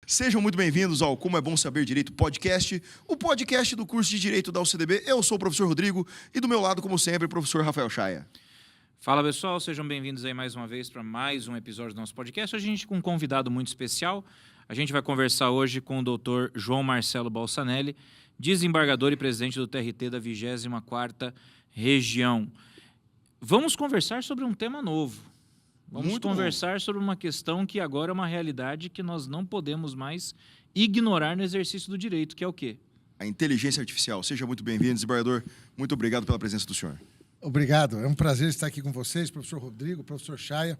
Sejam muito bem-vindos ao Como é Bom Saber Direito podcast, o podcast do curso de Direito da UCDB. Eu sou o professor Rodrigo e do meu lado, como sempre, o professor Rafael Chaia. Fala pessoal, sejam bem-vindos aí mais uma vez para mais um episódio do nosso podcast. Hoje a gente com um convidado muito especial. A gente vai conversar hoje com o doutor João Marcelo Balsanelli, desembargador e presidente do TRT da 24ª Região. Vamos conversar sobre um tema novo. Vamos conversar sobre uma questão que agora é uma realidade que nós não podemos mais ignorar no exercício do direito, que é o quê? A inteligência artificial. Seja muito bem-vindo, desembargador. Muito obrigado pela presença do senhor. Obrigado. É um prazer estar aqui com vocês, professor Rodrigo, professor Chaia.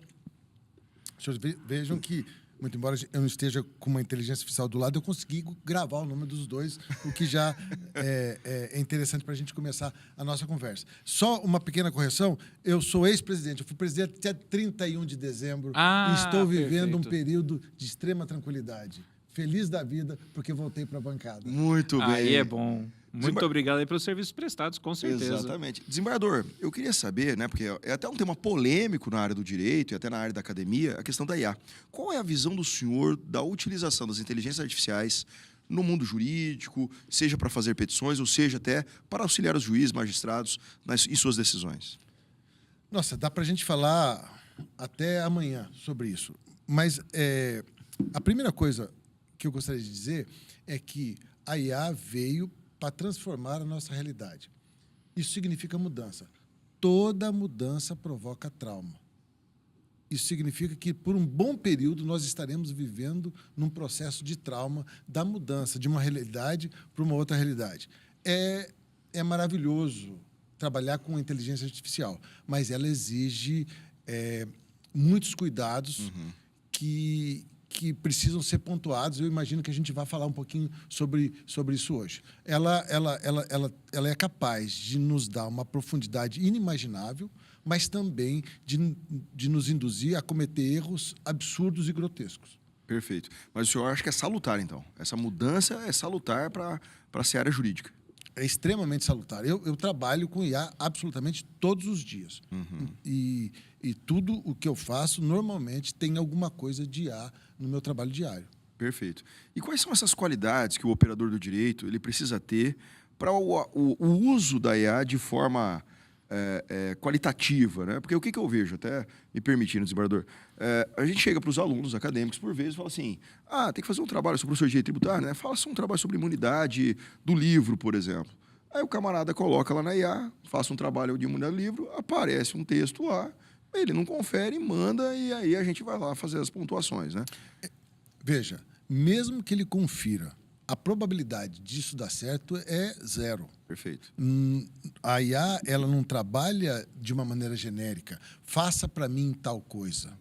Vocês vejam que, muito embora eu não esteja com uma inteligência artificial do lado, eu consegui gravar o nome dos dois, o que já é interessante para a gente começar a nossa conversa. Só uma pequena correção, eu sou ex-presidente, eu fui presidente até 31 de dezembro e estou vivendo um período de extrema tranquilidade. Feliz da vida, porque voltei para a bancada. Muito bem. Aí é bom. Muito obrigado aí pelos serviços prestados, com certeza. Exatamente. Desembargador, eu queria saber, né, porque é até um tema polêmico na área do direito e até na área da academia, a questão da IA. Qual é a visão do senhor da utilização das inteligências artificiais no mundo jurídico, seja para fazer petições ou seja até para auxiliar os juízes, magistrados em suas decisões? Nossa, dá para a gente falar até amanhã sobre isso. Mas a primeira coisa que eu gostaria de dizer é que a IA veio para transformar a nossa realidade. Isso significa mudança. Toda mudança provoca trauma. Isso significa que, por um bom período, nós estaremos vivendo num processo de trauma da mudança de uma realidade para uma outra realidade. É maravilhoso trabalhar com inteligência artificial, mas ela exige muitos cuidados que precisam ser pontuados. Eu imagino que a gente vai falar um pouquinho sobre isso hoje. Ela é capaz de nos dar uma profundidade inimaginável, mas também de nos induzir a cometer erros absurdos e grotescos. Perfeito. Mas o senhor acha que é salutar, então? Essa mudança é salutar para a seara jurídica? É extremamente salutar. Eu trabalho com IA absolutamente todos os dias. E tudo o que eu faço, normalmente, tem alguma coisa de IA no meu trabalho diário. Perfeito. E quais são essas qualidades que o operador do direito ele precisa ter para o uso da IA de forma qualitativa, né? Porque o que eu vejo, até me permitindo, desembargador, a gente chega para os alunos acadêmicos, por vezes, e fala assim, tem que fazer um trabalho sobre o professor de direito tributário, né? Faça um trabalho sobre imunidade do livro, por exemplo. Aí o camarada coloca lá na IA, faça um trabalho de imunidade do livro, aparece um texto lá, ele não confere, manda, e aí a gente vai lá fazer as pontuações, né? Veja, mesmo que ele confira, a probabilidade disso dar certo é zero. Perfeito. A IA, ela não trabalha de uma maneira genérica. Faça para mim tal coisa.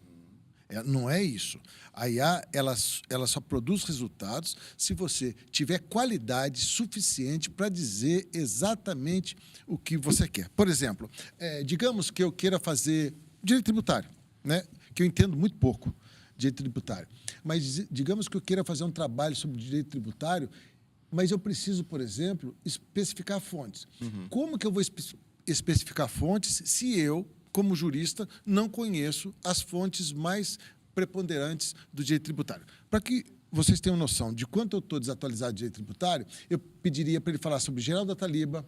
Não é isso. A IA, ela só produz resultados se você tiver qualidade suficiente para dizer exatamente o que você quer. Por exemplo, digamos que eu queira fazer direito tributário, né? Que eu entendo muito pouco direito tributário. Mas digamos que eu queira fazer um trabalho sobre direito tributário, mas eu preciso, por exemplo, especificar fontes. Como que eu vou especificar fontes se eu, como jurista, não conheço as fontes mais preponderantes do direito tributário? Para que vocês tenham noção de quanto eu estou desatualizado de direito tributário, eu pediria para ele falar sobre Geraldo Ataliba,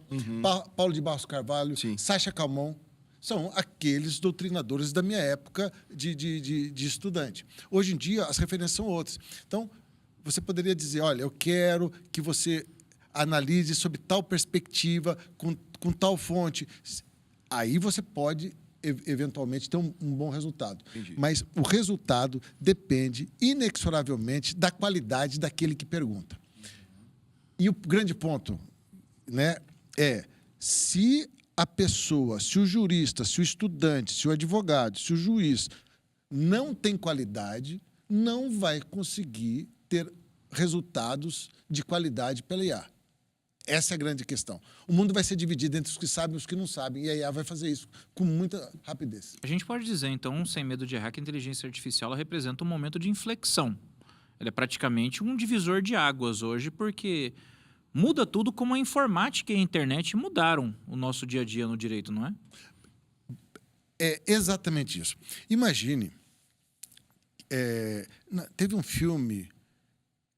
Paulo de Barros Carvalho, Sacha Calmon. São aqueles doutrinadores da minha época de estudante. Hoje em dia, as referências são outras. Então, você poderia dizer, olha, eu quero que você analise sob tal perspectiva, com tal fonte. Aí você pode, eventualmente, ter um bom resultado. Entendi. Mas o resultado depende, inexoravelmente, da qualidade daquele que pergunta. E o grande ponto, né, se a pessoa, se o jurista, se o estudante, se o advogado, se o juiz não tem qualidade, não vai conseguir ter resultados de qualidade pela IA. Essa é a grande questão. O mundo vai ser dividido entre os que sabem e os que não sabem, e a IA vai fazer isso com muita rapidez. A gente pode dizer, então, sem medo de errar, que a inteligência artificial ela representa um momento de inflexão. Ela é praticamente um divisor de águas hoje, porque muda tudo como a informática e a internet mudaram o nosso dia a dia no direito, não é? É exatamente isso. Imagine teve um filme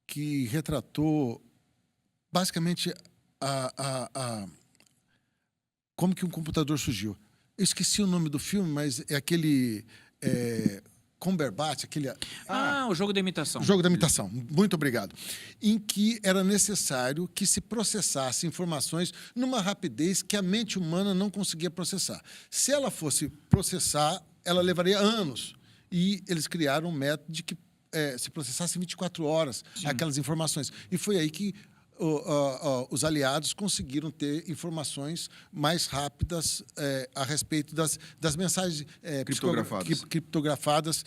que retratou basicamente como que um computador surgiu. Eu esqueci o nome do filme, mas é aquele Cumberbatch, aquele... O jogo da imitação. Jogo da imitação, muito obrigado. Em que era necessário que se processasse informações numa rapidez que a mente humana não conseguia processar. Se ela fosse processar, ela levaria anos. E eles criaram um método de que se processasse em 24 horas aquelas informações. E foi aí que os aliados conseguiram ter informações mais rápidas a respeito das mensagens criptografadas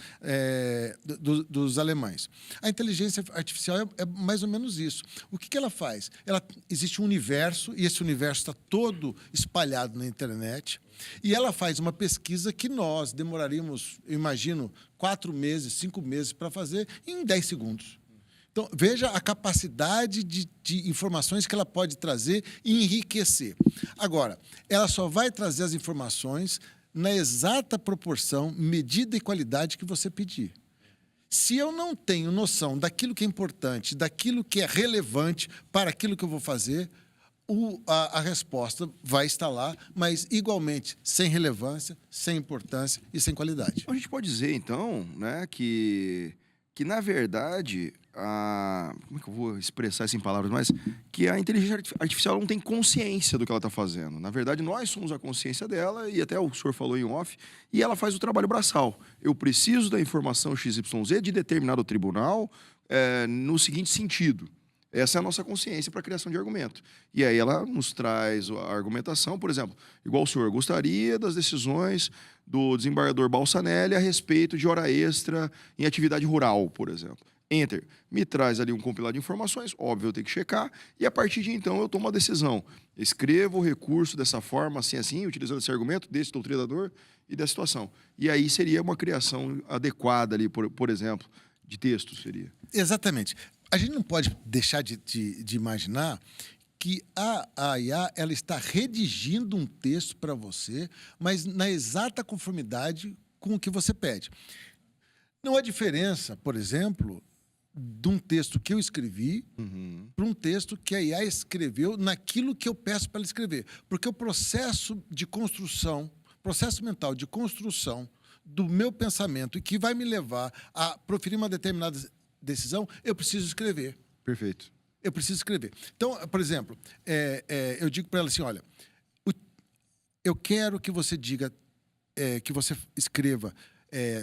dos alemães. A inteligência artificial é mais ou menos isso. O que ela faz? Existe um universo, e esse universo está todo espalhado na internet, e ela faz uma pesquisa que nós demoraríamos, eu imagino, 4 meses, 5 meses para fazer em 10 segundos. Então, veja a capacidade de informações que ela pode trazer e enriquecer. Agora, ela só vai trazer as informações na exata proporção, medida e qualidade que você pedir. Se eu não tenho noção daquilo que é importante, daquilo que é relevante para aquilo que eu vou fazer, a resposta vai estar lá, mas igualmente sem relevância, sem importância e sem qualidade. A gente pode dizer, então, né, que na verdade, como é que eu vou expressar isso em palavras, mas que a inteligência artificial não tem consciência do que ela está fazendo. Na verdade, nós somos a consciência dela, e até o senhor falou em off, e ela faz o trabalho braçal. Eu preciso da informação XYZ de determinado tribunal no seguinte sentido. Essa é a nossa consciência para a criação de argumento. E aí ela nos traz a argumentação, por exemplo, igual o senhor gostaria das decisões do desembargador Balsanelli a respeito de hora extra em atividade rural, por exemplo. Enter. Me traz ali um compilado de informações, óbvio, eu tenho que checar, e a partir de então eu tomo uma decisão. Escrevo o recurso dessa forma, assim, utilizando esse argumento desse doutrinador e dessa situação. E aí seria uma criação adequada ali, por exemplo, de texto, seria. Exatamente. A gente não pode deixar de imaginar que a IA ela está redigindo um texto para você, mas na exata conformidade com o que você pede. Não há diferença, por exemplo, de um texto que eu escrevi para um texto que a IA escreveu naquilo que eu peço para ela escrever. Porque o processo de construção, processo mental de construção do meu pensamento e que vai me levar a proferir uma determinada decisão, eu preciso escrever. Perfeito. Eu preciso escrever. Então, por exemplo, eu digo para ela assim, olha, eu quero que você diga, que você escreva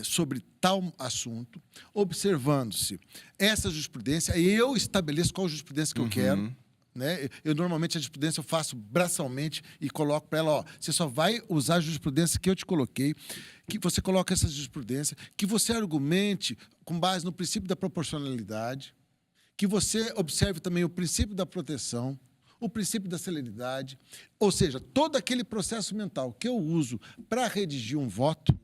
sobre tal assunto, observando-se essa jurisprudência, e eu estabeleço qual jurisprudência que eu quero. Né? Eu normalmente a jurisprudência eu faço braçalmente e coloco para ela, ó, você só vai usar a jurisprudência que eu te coloquei, que você coloca essa jurisprudência, que você argumente com base no princípio da proporcionalidade, que você observe também o princípio da proteção, o princípio da celeridade, ou seja, todo aquele processo mental que eu uso para redigir um voto,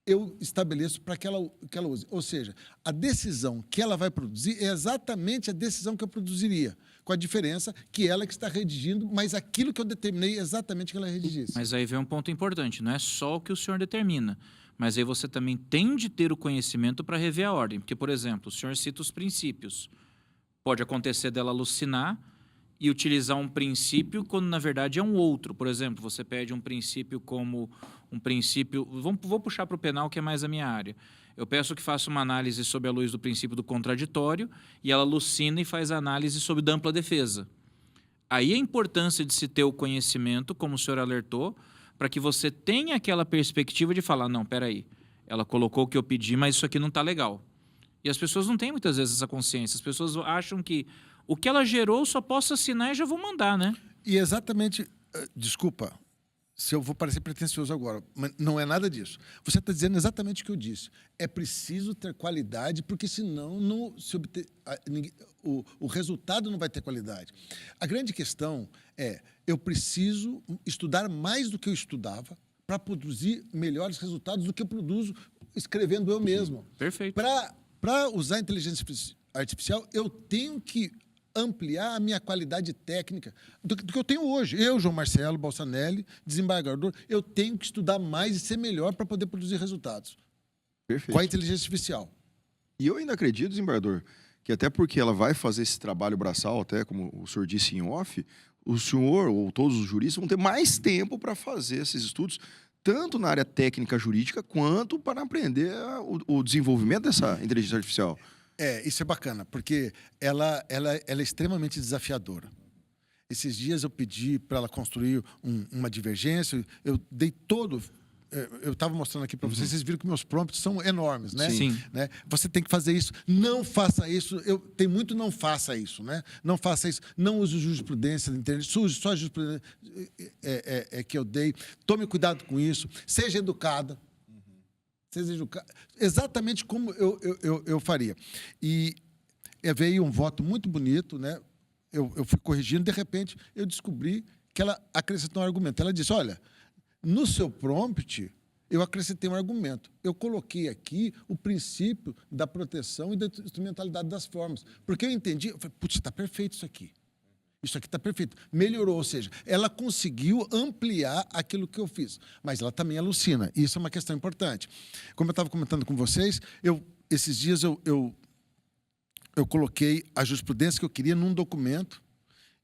eu estabeleço para que ela use. Ou seja, a decisão que ela vai produzir é exatamente a decisão que eu produziria, com a diferença que ela que está redigindo, mas aquilo que eu determinei é exatamente que ela redigisse. Mas aí vem um ponto importante, não é só o que o senhor determina, mas aí você também tem de ter o conhecimento para rever a ordem. Porque, por exemplo, o senhor cita os princípios. Pode acontecer dela alucinar e utilizar um princípio quando, na verdade, é um outro. Por exemplo, você pede um princípio como um princípio... Vou puxar para o penal, que é mais a minha área. Eu peço que faça uma análise sob a luz do princípio do contraditório e ela alucina e faz a análise sob da ampla defesa. Aí a importância de se ter o conhecimento, como o senhor alertou, para que você tenha aquela perspectiva de falar, não, peraí, ela colocou o que eu pedi, mas isso aqui não está legal. E as pessoas não têm muitas vezes essa consciência. As pessoas acham que o que ela gerou só posso assinar e já vou mandar, né? E exatamente, desculpa, se eu vou parecer pretensioso agora, mas não é nada disso. Você está dizendo exatamente o que eu disse. É preciso ter qualidade, porque senão não se obter, o resultado não vai ter qualidade. A grande questão é, eu preciso estudar mais do que eu estudava para produzir melhores resultados do que eu produzo escrevendo eu mesmo. Perfeito. Para usar a inteligência artificial, eu tenho que ampliar a minha qualidade técnica do que eu tenho hoje. Eu, João Marcelo Balsanelli, desembargador, eu tenho que estudar mais e ser melhor para poder produzir resultados. Perfeito. Com a inteligência artificial. E eu ainda acredito, desembargador, que até porque ela vai fazer esse trabalho braçal, até como o senhor disse em off, o senhor ou todos os juristas vão ter mais tempo para fazer esses estudos, tanto na área técnica jurídica, quanto para aprender o desenvolvimento dessa inteligência artificial. Isso é bacana, porque ela é extremamente desafiadora. Esses dias eu pedi para ela construir uma divergência, eu dei todo... Eu estava mostrando aqui para vocês, vocês viram que meus prompts são enormes, né? Sim. Né? Você tem que fazer isso, não faça isso. Tem muito não faça isso, né? Não faça isso, não use jurisprudência da internet, use só a jurisprudência que eu dei. Tome cuidado com isso, seja educada. Seja educada. Exatamente como eu faria. E veio um voto muito bonito, né? Eu fui corrigindo, de repente, eu descobri que ela acrescentou um argumento. Ela disse, olha... No seu prompt, eu acrescentei um argumento. Eu coloquei aqui o princípio da proteção e da instrumentalidade das formas. Porque eu entendi, eu falei, putz, está perfeito isso aqui. Isso aqui está perfeito. Melhorou, ou seja, ela conseguiu ampliar aquilo que eu fiz. Mas ela também alucina. E isso é uma questão importante. Como eu estava comentando com vocês, esses dias eu coloquei a jurisprudência que eu queria num documento.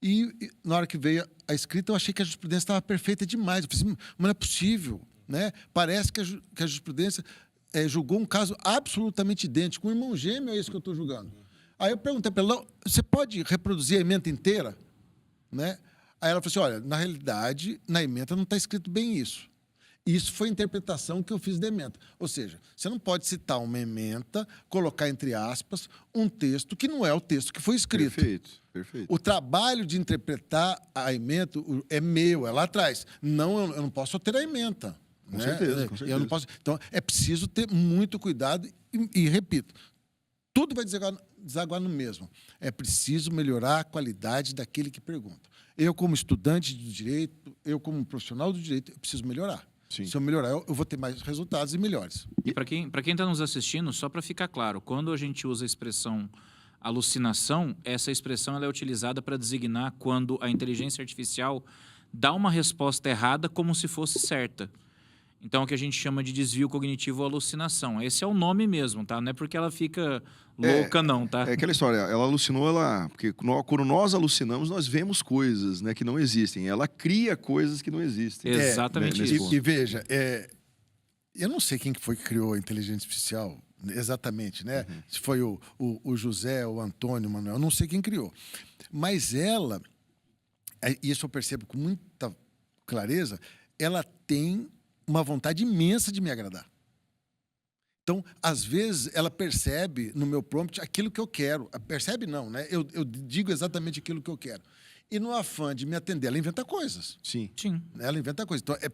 E na hora que veio a escrita, eu achei que a jurisprudência estava perfeita demais. Eu falei assim, mas não é possível, né? Parece que a jurisprudência julgou um caso absolutamente idêntico. Um irmão gêmeo é isso que eu estou julgando. Aí eu perguntei para ela, você pode reproduzir a ementa inteira? Né? Aí ela falou assim, olha, na realidade, na ementa não está escrito bem isso. Isso foi a interpretação que eu fiz da ementa. Ou seja, você não pode citar uma ementa, colocar entre aspas um texto que não é o texto que foi escrito. Perfeito, perfeito. O trabalho de interpretar a ementa é meu, é lá atrás. Não, eu não posso alterar a ementa. Com certeza, com Eu certeza. não posso. Então, é preciso ter muito cuidado e repito, tudo vai desaguar no mesmo. É preciso melhorar a qualidade daquele que pergunta. Eu, como estudante de direito, eu, como profissional do direito, eu preciso melhorar. Sim. Se eu melhorar, eu vou ter mais resultados e melhores. E para quem está nos assistindo, só para ficar claro, quando a gente usa a expressão alucinação, essa expressão ela é utilizada para designar quando a inteligência artificial dá uma resposta errada como se fosse certa. Então, é o que a gente chama de desvio cognitivo ou alucinação. Esse é o nome mesmo, tá? Não é porque ela fica louca, não, tá? É aquela história, ela alucinou, porque quando nós alucinamos, nós vemos coisas, né, que não existem. Ela cria coisas que não existem. Exatamente nesse isso. ponto. E veja, eu não sei quem que foi que criou a inteligência artificial, exatamente, né? Se foi o José, o Antônio, o Manuel, eu não sei quem criou. Mas ela, isso eu percebo com muita clareza, ela tem uma vontade imensa de me agradar. Então, às vezes, ela percebe no meu prompt aquilo que eu quero. Percebe não, né? Eu digo exatamente aquilo que eu quero. E no afã de me atender, ela inventa coisas. Sim. Sim. Ela inventa coisas. Então, é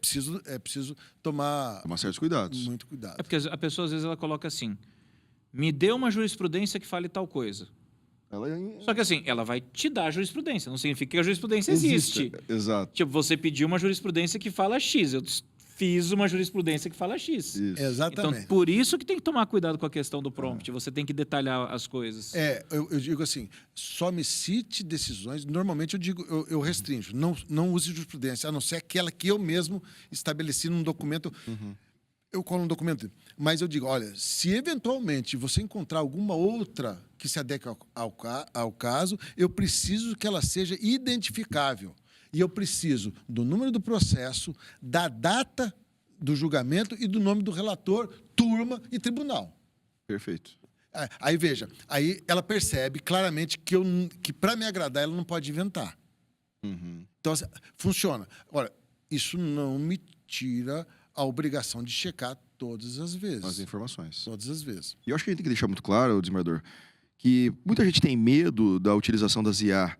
preciso tomar certos cuidados. muito cuidado. É porque a pessoa, às vezes, ela coloca assim, me dê uma jurisprudência que fale tal coisa. Só que assim, ela vai te dar a jurisprudência, não significa que a jurisprudência existe. Exato. Tipo, você pediu uma jurisprudência que fala X, eu fiz uma jurisprudência que fala X. Isso. Exatamente. Então, por isso que tem que tomar cuidado com a questão do prompt, você tem que detalhar as coisas. Eu digo assim, só me cite decisões, normalmente eu restringo, não use jurisprudência, a não ser aquela que eu mesmo estabeleci num documento, eu colo um documento, mas eu digo, olha, se eventualmente você encontrar alguma outra que se adeque ao caso, eu preciso que ela seja identificável. E eu preciso do número do processo, da data do julgamento e do nome do relator, turma e tribunal. Perfeito. Aí, veja, aí ela percebe claramente que para me agradar, ela não pode inventar. Então, assim, funciona. Agora, isso não me tira a obrigação de checar todas as vezes. As informações. Todas as vezes. E eu acho que a gente tem que deixar muito claro, desembargador, que muita gente tem medo da utilização das IA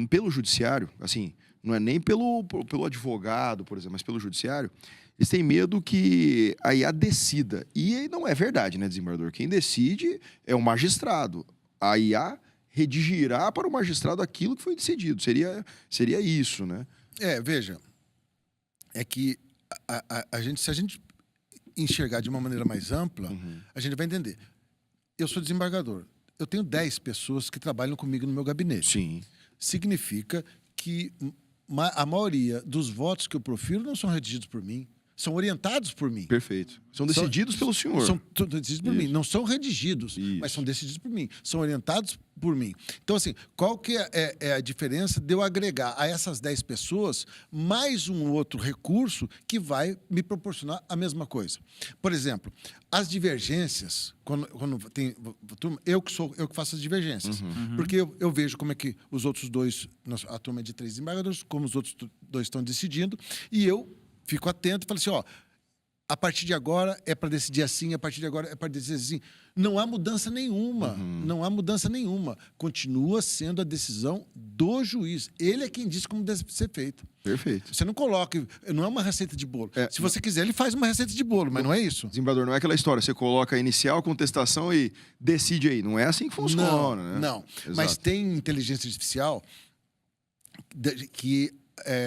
pelo judiciário, assim, não é nem pelo advogado, por exemplo, mas pelo judiciário. Eles têm medo que a IA decida. E não é verdade, né, desembargador? Quem decide é o magistrado. A IA redigirá para o magistrado aquilo que foi decidido. Seria isso, né? Veja, é que se a gente enxergar de uma maneira mais ampla, a gente vai entender. Eu sou desembargador. Eu tenho 10 pessoas que trabalham comigo no meu gabinete. Sim. Significa que a maioria dos votos que eu profiro não são redigidos por mim, são orientados por mim. Perfeito. São decididos pelo senhor. São decididos por mim. Não são redigidos, Isso. mas são decididos por mim. São orientados por mim. Então, assim, qual que é a diferença de eu agregar a essas 10 pessoas mais um outro recurso que vai me proporcionar a mesma coisa? Por exemplo, as divergências, quando tem turma, eu que faço as divergências. Porque eu vejo como é que os outros dois, a turma é de 3 desembargadores, como os outros dois estão decidindo, e eu fico atento e falo assim, ó, a partir de agora é para decidir assim, a partir de agora é para decidir assim. Não há mudança nenhuma, não há mudança nenhuma. Continua sendo a decisão do juiz. Ele é quem diz como deve ser feito. Perfeito. Você não coloca, não é uma receita de bolo. Se você quiser, ele faz uma receita de bolo, mas não é isso. Desembargador, não é aquela história, você coloca a inicial, contestação e decide aí. Não é assim que funciona, né? Não, Exato. mas tem inteligência artificial que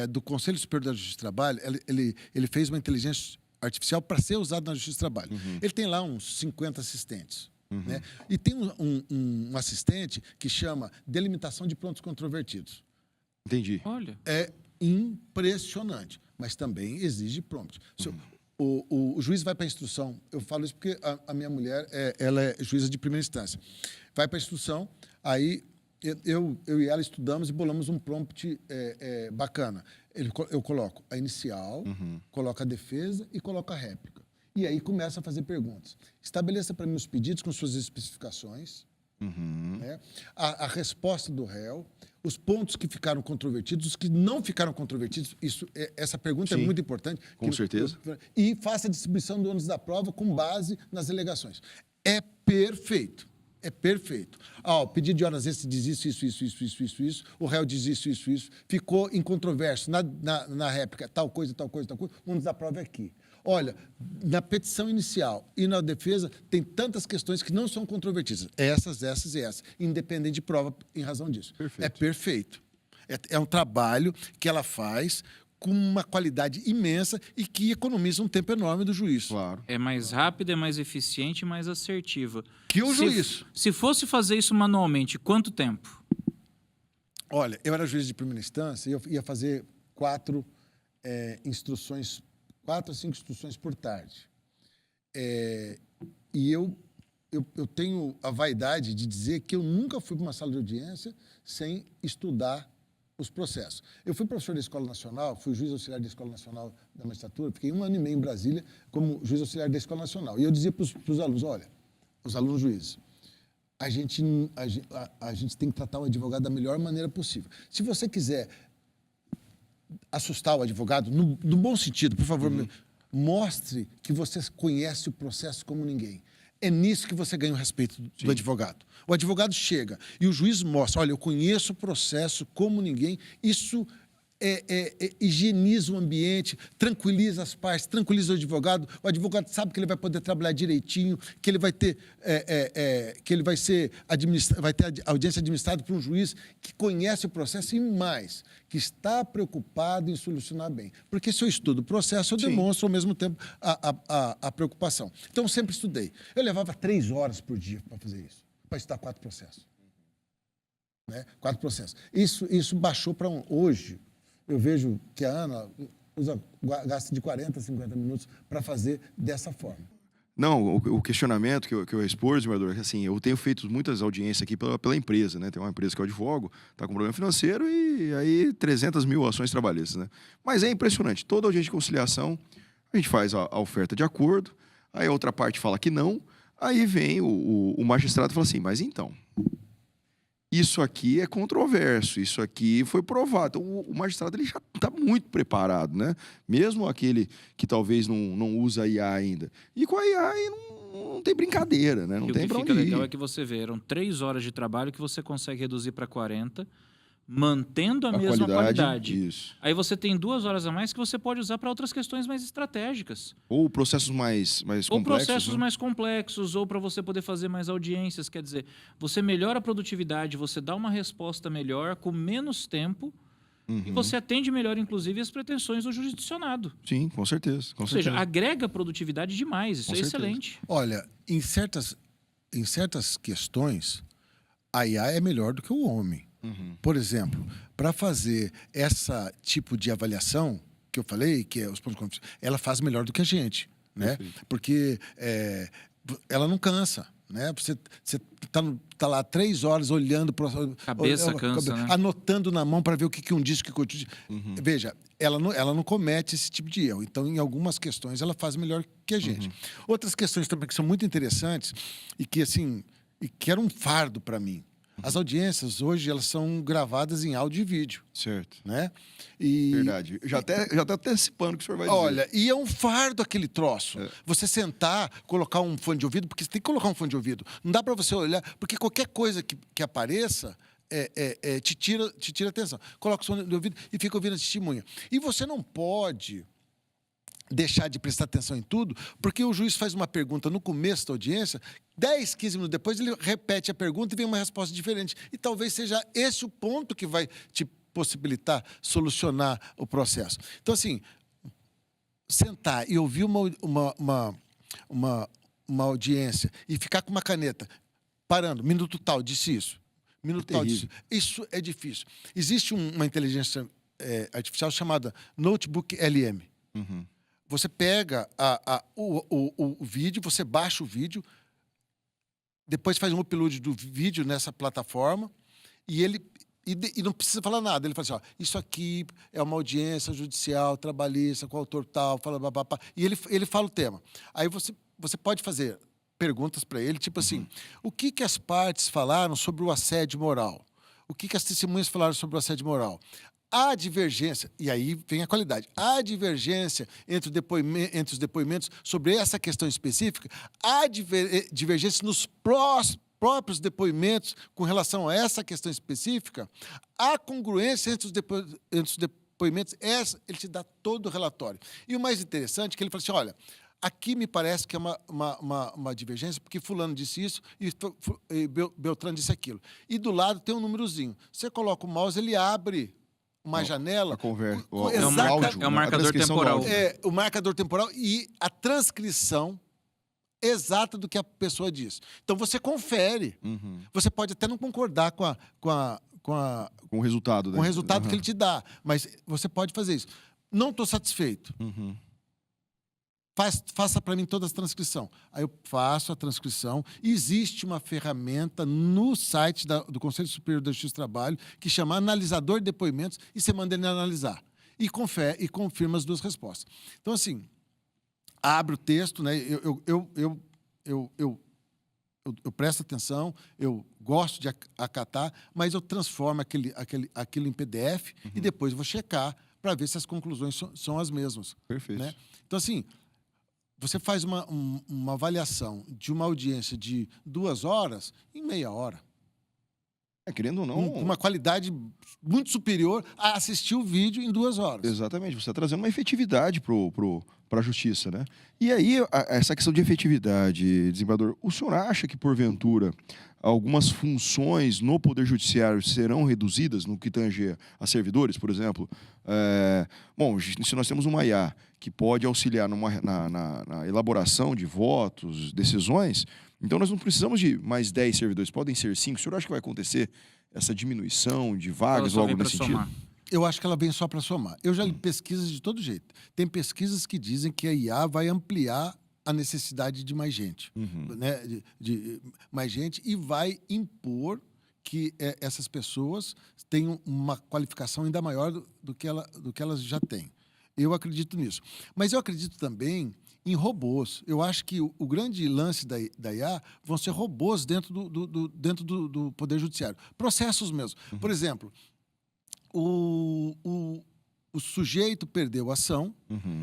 do Conselho Superior da Justiça do Trabalho, ele fez uma inteligência artificial para ser usado na Justiça do Trabalho. Ele tem lá uns 50 assistentes. Né? E tem um assistente que chama delimitação de pontos controvertidos. Entendi. Olha. É impressionante, mas também exige prompt. O juiz vai para a instrução. Eu falo isso porque a minha mulher ela é juíza de primeira instância. Vai para a instrução, aí eu e ela estudamos e bolamos um prompt bacana. Eu coloco a inicial, coloco a defesa e coloco a réplica. E aí começa a fazer perguntas. Estabeleça para mim os pedidos com suas especificações, né? A resposta do réu, os pontos que ficaram controvertidos, os que não ficaram controvertidos. Essa pergunta Sim, é muito importante. com certeza. E faça a distribuição do ônus da prova com base nas alegações. É perfeito. É perfeito. O pedido de horas extras diz isso. O réu diz isso. Ficou incontroverso. Na réplica, tal coisa. O ônus da prova é aqui. Olha, na petição inicial e na defesa, tem tantas questões que não são controvertidas. Essas e essas. Independente de prova em razão disso. Perfeito. É perfeito. É um trabalho que ela faz com uma qualidade imensa e que economiza um tempo enorme do juiz. Claro. É mais rápida, é mais eficiente e mais assertiva. Que o juiz. Se fosse fazer isso manualmente, quanto tempo? Olha, eu era juiz de primeira instância e eu ia fazer 4 a 5 instruções por tarde. E eu tenho a vaidade de dizer que eu nunca fui para uma sala de audiência sem estudar os processos. Eu fui professor da Escola Nacional, fui juiz auxiliar da Escola Nacional da Magistratura, fiquei 1 ano e meio em Brasília como juiz auxiliar da Escola Nacional. E eu dizia para os alunos, olha, os alunos juízes, a gente tem que tratar o advogado da melhor maneira possível. Se você quiser assustar o advogado, no bom sentido, por favor, mostre que você conhece o processo como ninguém. É nisso que você ganha o respeito do advogado. O advogado chega e o juiz mostra, olha, eu conheço o processo como ninguém, isso higieniza o ambiente, tranquiliza as partes, tranquiliza o advogado sabe que ele vai poder trabalhar direitinho, que ele vai ter, que ele vai ter audiência administrada por um juiz que conhece o processo e mais, que está preocupado em solucionar bem. Porque se eu estudo o processo, eu demonstro ao mesmo tempo a preocupação. Então, eu sempre estudei. Eu levava 3 horas por dia para fazer isso, para estudar 4 processos. Né? 4 processos. Isso baixou para hoje. Eu vejo que a Ana gasta de 40 a 50 minutos para fazer dessa forma. Não, o questionamento que eu expus, desembargador, é que assim, eu tenho feito muitas audiências aqui pela empresa, né? Tem uma empresa que eu advogo, está com problema financeiro e aí 300 mil ações trabalhistas, né? Mas é impressionante, toda audiência de conciliação, a gente faz a oferta de acordo, aí a outra parte fala que não, aí vem o magistrado e fala assim, mas então, isso aqui é controverso, isso aqui foi provado. Então, o magistrado ele já está muito preparado, né? Mesmo aquele que talvez não usa IA ainda. E com a IA aí não tem brincadeira, né? Não tem para onde ir. O que fica legal é que você vê, eram 3 horas de trabalho que você consegue reduzir para 40, mantendo a mesma qualidade. Isso. Aí você tem 2 horas a mais que você pode usar para outras questões mais estratégicas. Ou processos mais complexos. Ou processos né? mais complexos, ou para você poder fazer mais audiências. Quer dizer, você melhora a produtividade, você dá uma resposta melhor, com menos tempo, e você atende melhor, inclusive, as pretensões do jurisdicionado. Sim, com certeza. Ou seja, agrega produtividade demais. Isso Com é certeza. excelente. Olha, em certas questões, a IA é melhor do que o homem. Por exemplo, para fazer esse tipo de avaliação, que eu falei, que é os pontos de conflito, ela faz melhor do que a gente, né? Perfeito. Porque ela não cansa, né? Você tá lá 3 horas olhando para Cabeça cansa, né? anotando na mão para ver o que um disse, o que outro disse. Veja, ela não comete esse tipo de erro. Então, em algumas questões, ela faz melhor que a gente. Outras questões também que são muito interessantes e que, assim, que era um fardo para mim. As audiências, hoje, elas são gravadas em áudio e vídeo, Certo. né? E, Verdade. Já tá antecipando o que o senhor vai dizer. olha, e é um fardo aquele troço. Você sentar, colocar um fone de ouvido, porque você tem que colocar um fone de ouvido. Não dá para você olhar, porque qualquer coisa que apareça te tira atenção. Coloca o fone de ouvido e fica ouvindo a testemunha. E você não pode deixar de prestar atenção em tudo, porque o juiz faz uma pergunta no começo da audiência, 10, 15 minutos depois ele repete a pergunta e vem uma resposta diferente. E talvez seja esse o ponto que vai te possibilitar solucionar o processo. Então, assim, sentar e ouvir uma audiência e ficar com uma caneta, parando, minuto tal, disse isso, minuto tal, disse isso é difícil. Existe uma inteligência artificial chamada Notebook LM. Você pega o vídeo, você baixa o vídeo, depois faz um upload do vídeo nessa plataforma e e não precisa falar nada. Ele fala assim, ó, isso aqui é uma audiência judicial, trabalhista, com o autor tal, fala babá. E ele fala o tema. Aí você pode fazer perguntas para ele, tipo assim, o que as partes falaram sobre o assédio moral? O que as testemunhas falaram sobre o assédio moral? Há divergência, e aí vem a qualidade, há divergência entre os depoimentos sobre essa questão específica, há divergência nos próprios depoimentos com relação a essa questão específica, há congruência entre os depoimentos, ele te dá todo o relatório. E o mais interessante é que ele fala assim, olha, aqui me parece que é uma divergência, porque fulano disse isso e Beltrano disse aquilo. E do lado tem um númerozinho. Você coloca o mouse, ele abre uma janela. É o marcador temporal. O marcador temporal e a transcrição exata do que a pessoa diz. Então você confere. Você pode até não concordar com o resultado, né? Com o resultado que ele te dá, mas você pode fazer isso. Não estou satisfeito. Faça para mim toda a transcrição. Aí eu faço a transcrição. Existe uma ferramenta no site do Conselho Superior da Justiça do Trabalho que chama Analisador de Depoimentos e você manda ele analisar. E confirma as 2 respostas. Então, assim, abre o texto, né? Eu presto atenção, eu gosto de acatar, mas eu transformo aquilo em PDF e depois vou checar para ver se as conclusões são as mesmas. Perfeito. Né? Então, assim, você faz uma avaliação de uma audiência de 2 horas em meia hora. Querendo ou não... Com uma qualidade muito superior a assistir o vídeo em 2 horas. Exatamente. Você está trazendo uma efetividade para a justiça, né? E aí, essa questão de efetividade, desembargador, o senhor acha que, porventura, algumas funções no Poder Judiciário serão reduzidas no que tange a servidores, por exemplo? Bom, se nós temos uma IA que pode auxiliar na elaboração de votos, decisões, então nós não precisamos de mais 10 servidores, podem ser 5. O senhor acha que vai acontecer essa diminuição de vagas ou algo nesse sentido? Eu acho que ela vem só para somar. Eu já li pesquisas de todo jeito. Tem pesquisas que dizem que a IA vai ampliar a necessidade de mais gente, né? de mais gente, e vai impor que essas pessoas tenham uma qualificação ainda maior do que elas já têm. Eu acredito nisso. Mas eu acredito também em robôs. Eu acho que o grande lance da IA vão ser robôs dentro do Poder Judiciário. Processos mesmo. Por exemplo, o sujeito perdeu a ação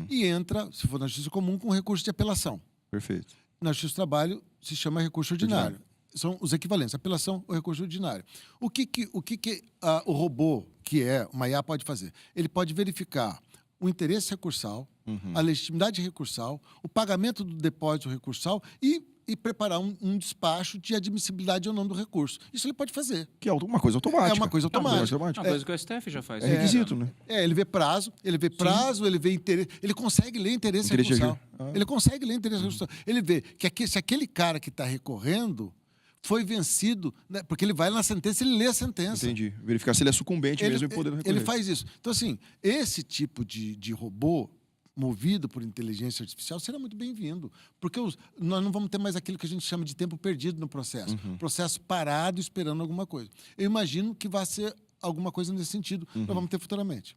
e entra, se for na justiça comum, com recurso de apelação. Perfeito. Na justiça do trabalho se chama recurso ordinário. São os equivalentes, apelação ou recurso ordinário. O que o robô, que é uma IA, pode fazer? Ele pode verificar o interesse recursal, a legitimidade recursal, o pagamento do depósito recursal e preparar um despacho de admissibilidade ou não do recurso. Isso ele pode fazer. Que é uma coisa automática. É uma coisa automática. Uma coisa que o STF já faz. É requisito, né? Ele vê prazo, ele vê interesse, ele consegue ler interesse recursal. Ele consegue ler interesse recursal. Ele vê que se aquele cara que está recorrendo foi vencido, né? Porque ele vai na sentença e ele lê a sentença. Entendi. Verificar se ele é sucumbente mesmo e poder recorrer. Ele faz isso. Então, assim, esse tipo de robô movido por inteligência artificial será muito bem-vindo. Porque nós não vamos ter mais aquilo que a gente chama de tempo perdido no processo. Processo parado esperando alguma coisa. Eu imagino que vai ser alguma coisa nesse sentido. Nós vamos ter futuramente.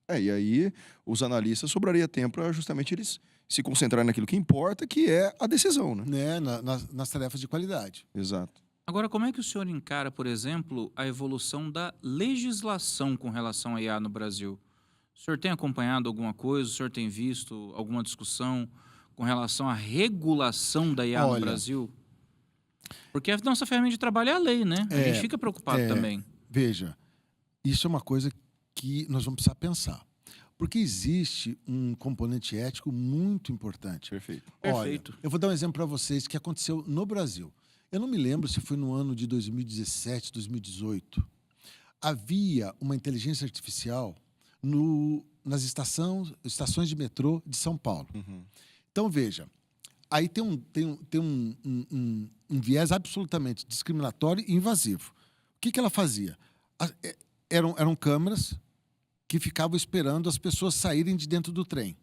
E aí os analistas sobraria tempo para justamente eles se concentrarem naquilo que importa, que é a decisão, né? Nas tarefas de qualidade. Exato. Agora, como é que o senhor encara, por exemplo, a evolução da legislação com relação à IA no Brasil? O senhor tem acompanhado alguma coisa? O senhor tem visto alguma discussão com relação à regulação da IA no Brasil? Porque a nossa ferramenta de trabalho é a lei, né? A gente fica preocupado também. Veja, isso é uma coisa que nós vamos precisar pensar. Porque existe um componente ético muito importante. Perfeito. Olha, eu vou dar um exemplo para vocês que aconteceu no Brasil. Eu não me lembro se foi no ano de 2017, 2018. Havia uma inteligência artificial nas estações de metrô de São Paulo. Então, veja, aí tem um viés absolutamente discriminatório e invasivo. O que ela fazia? Eram câmeras que ficavam esperando as pessoas saírem de dentro do trem.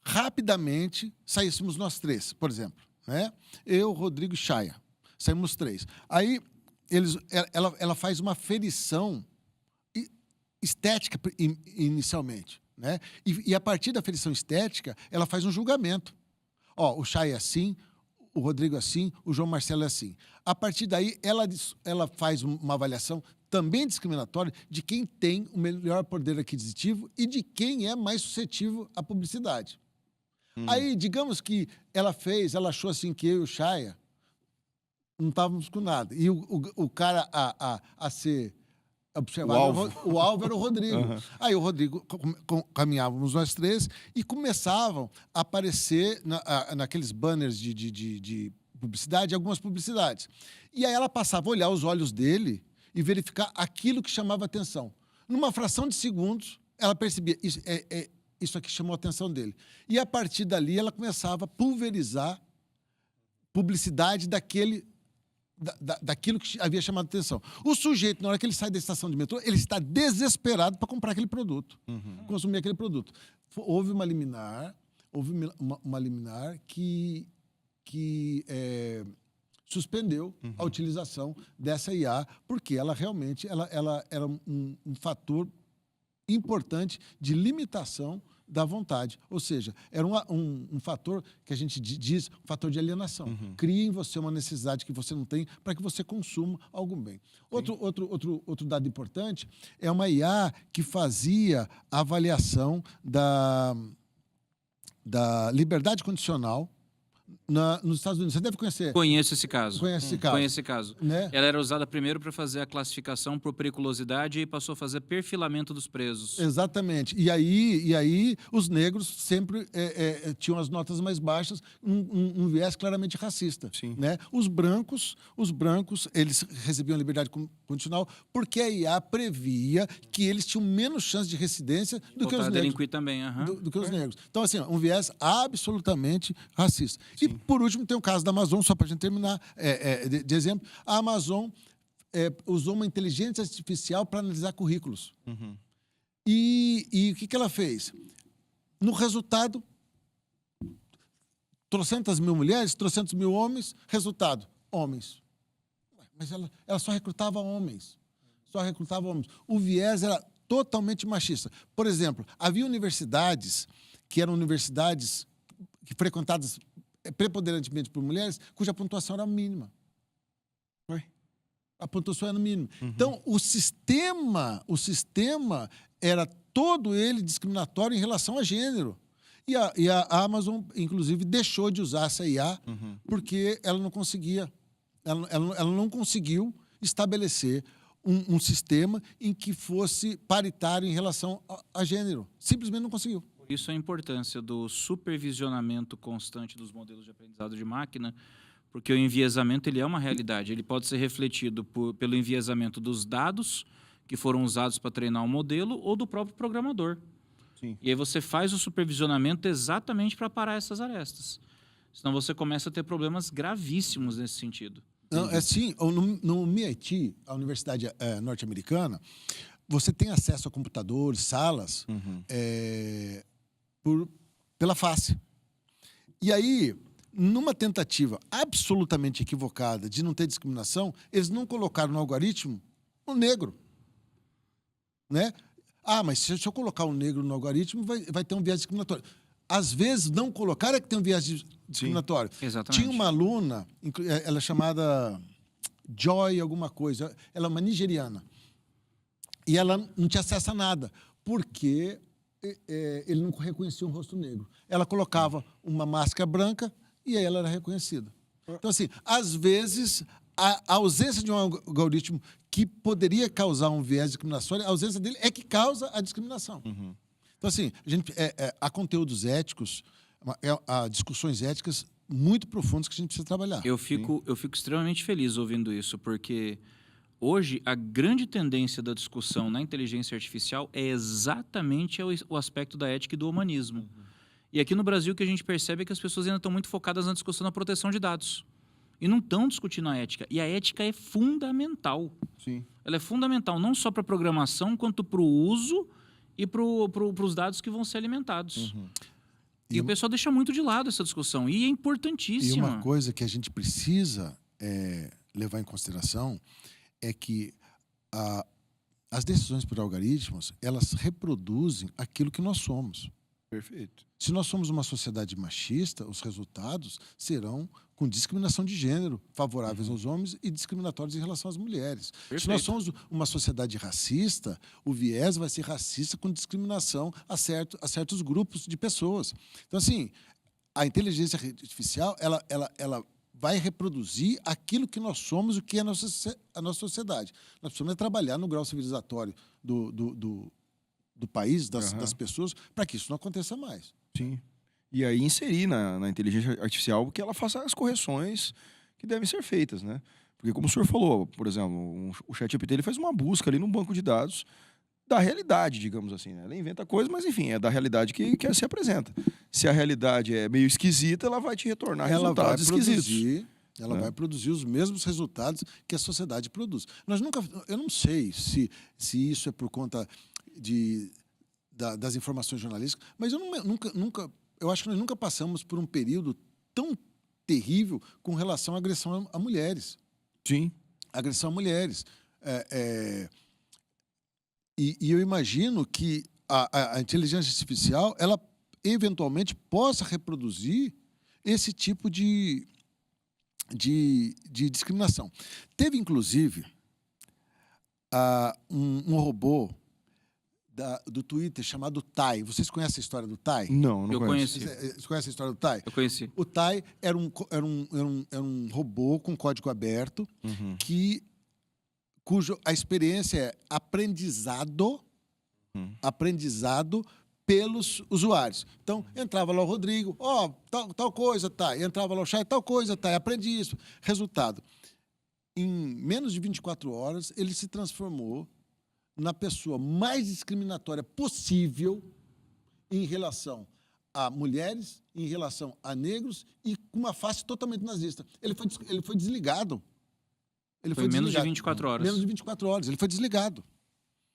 Rapidamente, saíssemos nós três, por exemplo. Né? Eu, Rodrigo e Chaya. Saímos três. Aí, ela faz uma ferição estética inicialmente. Né? E a partir da ferição estética, ela faz um julgamento. O Chaya é assim, o Rodrigo é assim, o João Marcelo é assim. A partir daí, ela faz uma avaliação também discriminatória de quem tem o melhor poder aquisitivo e de quem é mais suscetível à publicidade. Aí, digamos que ela achou assim que eu e o Chaya não estávamos com nada. E o cara a ser observado, o alvo era o Rodrigo. Aí o Rodrigo, caminhávamos nós três e começavam a aparecer naqueles banners de publicidade, algumas publicidades. E aí ela passava a olhar os olhos dele e verificar aquilo que chamava atenção. Numa fração de segundos, ela percebia, isso aqui chamou a atenção dele. E, a partir dali, ela começava a pulverizar publicidade daquilo que havia chamado a atenção. O sujeito, na hora que ele sai da estação de metrô, ele está desesperado para comprar aquele produto, consumir aquele produto. Houve uma liminar que suspendeu a utilização dessa IA, porque ela realmente ela era um fator importante de limitação da vontade. Ou seja, era um fator que a gente diz, um fator de alienação. Cria em você uma necessidade que você não tem para que você consuma algum bem. Outro dado importante é uma IA que fazia a avaliação da liberdade condicional nos Estados Unidos. Você deve conhecer. Conheço esse caso. Conhece esse caso. Né? Ela era usada primeiro para fazer a classificação por periculosidade e passou a fazer perfilamento dos presos. Exatamente. E aí os negros sempre tinham as notas mais baixas, um viés claramente racista. Sim. Né? Os brancos, eles recebiam liberdade condicional porque a IA previa que eles tinham menos chance de residência do que os negros. Delinquir também, do que os negros. Então, assim, um viés absolutamente racista. E, por último, tem o caso da Amazon, só para a gente terminar de exemplo. A Amazon usou uma inteligência artificial para analisar currículos. E o que ela fez? No resultado, 300.000 mulheres, 300.000 homens, resultado, homens. Mas ela só recrutava homens. O viés era totalmente machista. Por exemplo, havia universidades que eram universidades frequentadas preponderantemente por mulheres, cuja pontuação era mínima. A pontuação era mínima. Então, o sistema era todo ele discriminatório em relação a gênero. E a Amazon, inclusive, deixou de usar essa IA porque ela não conseguia, ela não conseguiu estabelecer um sistema em que fosse paritário em relação a gênero. Simplesmente não conseguiu. Isso é a importância do supervisionamento constante dos modelos de aprendizado de máquina, porque o enviesamento ele é uma realidade. Ele pode ser refletido pelo enviesamento dos dados que foram usados para treinar o modelo ou do próprio programador. Sim. E aí você faz o supervisionamento exatamente para parar essas arestas. Senão você começa a ter problemas gravíssimos nesse sentido. Não, é assim, no MIT, a Universidade norte-americana, você tem acesso a computadores, salas, pela face. E aí, numa tentativa absolutamente equivocada de não ter discriminação, eles não colocaram no algoritmo o negro. Né? Ah, mas se eu colocar o negro no algoritmo, vai ter um viés discriminatório. Às vezes, não colocar é que tem um viés discriminatório. Sim, exatamente. Tinha uma aluna, ela é chamada Joy alguma coisa, ela é uma nigeriana. E ela não tinha acesso a nada, porque ele não reconhecia um rosto negro. Ela colocava uma máscara branca e aí ela era reconhecida. Então, assim, às vezes, a ausência de um algoritmo que poderia causar um viés discriminatório, a ausência dele é que causa a discriminação. Então, assim, há conteúdos éticos, há discussões éticas muito profundas que a gente precisa trabalhar. Eu fico extremamente feliz ouvindo isso, porque hoje a grande tendência da discussão na inteligência artificial é exatamente o aspecto da ética e do humanismo. E aqui no Brasil o que a gente percebe é que as pessoas ainda estão muito focadas na discussão da proteção de dados. E não estão discutindo a ética. E a ética é fundamental. Sim. Ela é fundamental não só para a programação, quanto para o uso e para os dados que vão ser alimentados. E o pessoal deixa muito de lado essa discussão. E é importantíssima. E uma coisa que a gente precisa levar em consideração é que as decisões por algoritmos, elas reproduzem aquilo que nós somos. Perfeito. Se nós somos uma sociedade machista, os resultados serão com discriminação de gênero, favoráveis aos homens e discriminatórios em relação às mulheres. Perfeito. Se nós somos uma sociedade racista, o viés vai ser racista com discriminação a certos grupos de pessoas. Então, assim, a inteligência artificial, ela vai reproduzir aquilo que nós somos, o que é a nossa sociedade. Nós precisamos trabalhar no grau civilizatório do país, das pessoas, para que isso não aconteça mais. Sim. E aí inserir na inteligência artificial que ela faça as correções que devem ser feitas, né? Porque como o senhor falou, por exemplo, o ChatGPT ele faz uma busca ali num banco de dados da realidade, digamos assim, né? Ela inventa coisas, mas enfim, é da realidade que se apresenta. Se a realidade é meio esquisita, ela vai te retornar resultados esquisitos. Ela vai produzir os mesmos resultados que a sociedade produz. Eu não sei se isso é por conta das informações jornalísticas, mas eu acho que nós nunca passamos por um período tão terrível com relação à agressão a mulheres. Sim. Agressão a mulheres. E eu imagino que a inteligência artificial, ela eventualmente possa reproduzir esse tipo de discriminação. Teve, inclusive, um robô do Twitter chamado Tai. Vocês conhecem a história do Tai? Não Eu conheço. conheci. Vocês conhecem a história do Tai? Eu conheci. O Tai era um robô com código aberto cuja a experiência é aprendizado pelos usuários. Então, entrava lá o Rodrigo, tal coisa, Tai. Entrava lá o Chay, tal coisa, Tai. Aprendi isso. Resultado, em menos de 24 horas, ele se transformou na pessoa mais discriminatória possível em relação a mulheres, em relação a negros e com uma face totalmente nazista. Ele foi desligado. Foi menos de 24 horas. Menos de 24 horas. Ele foi desligado.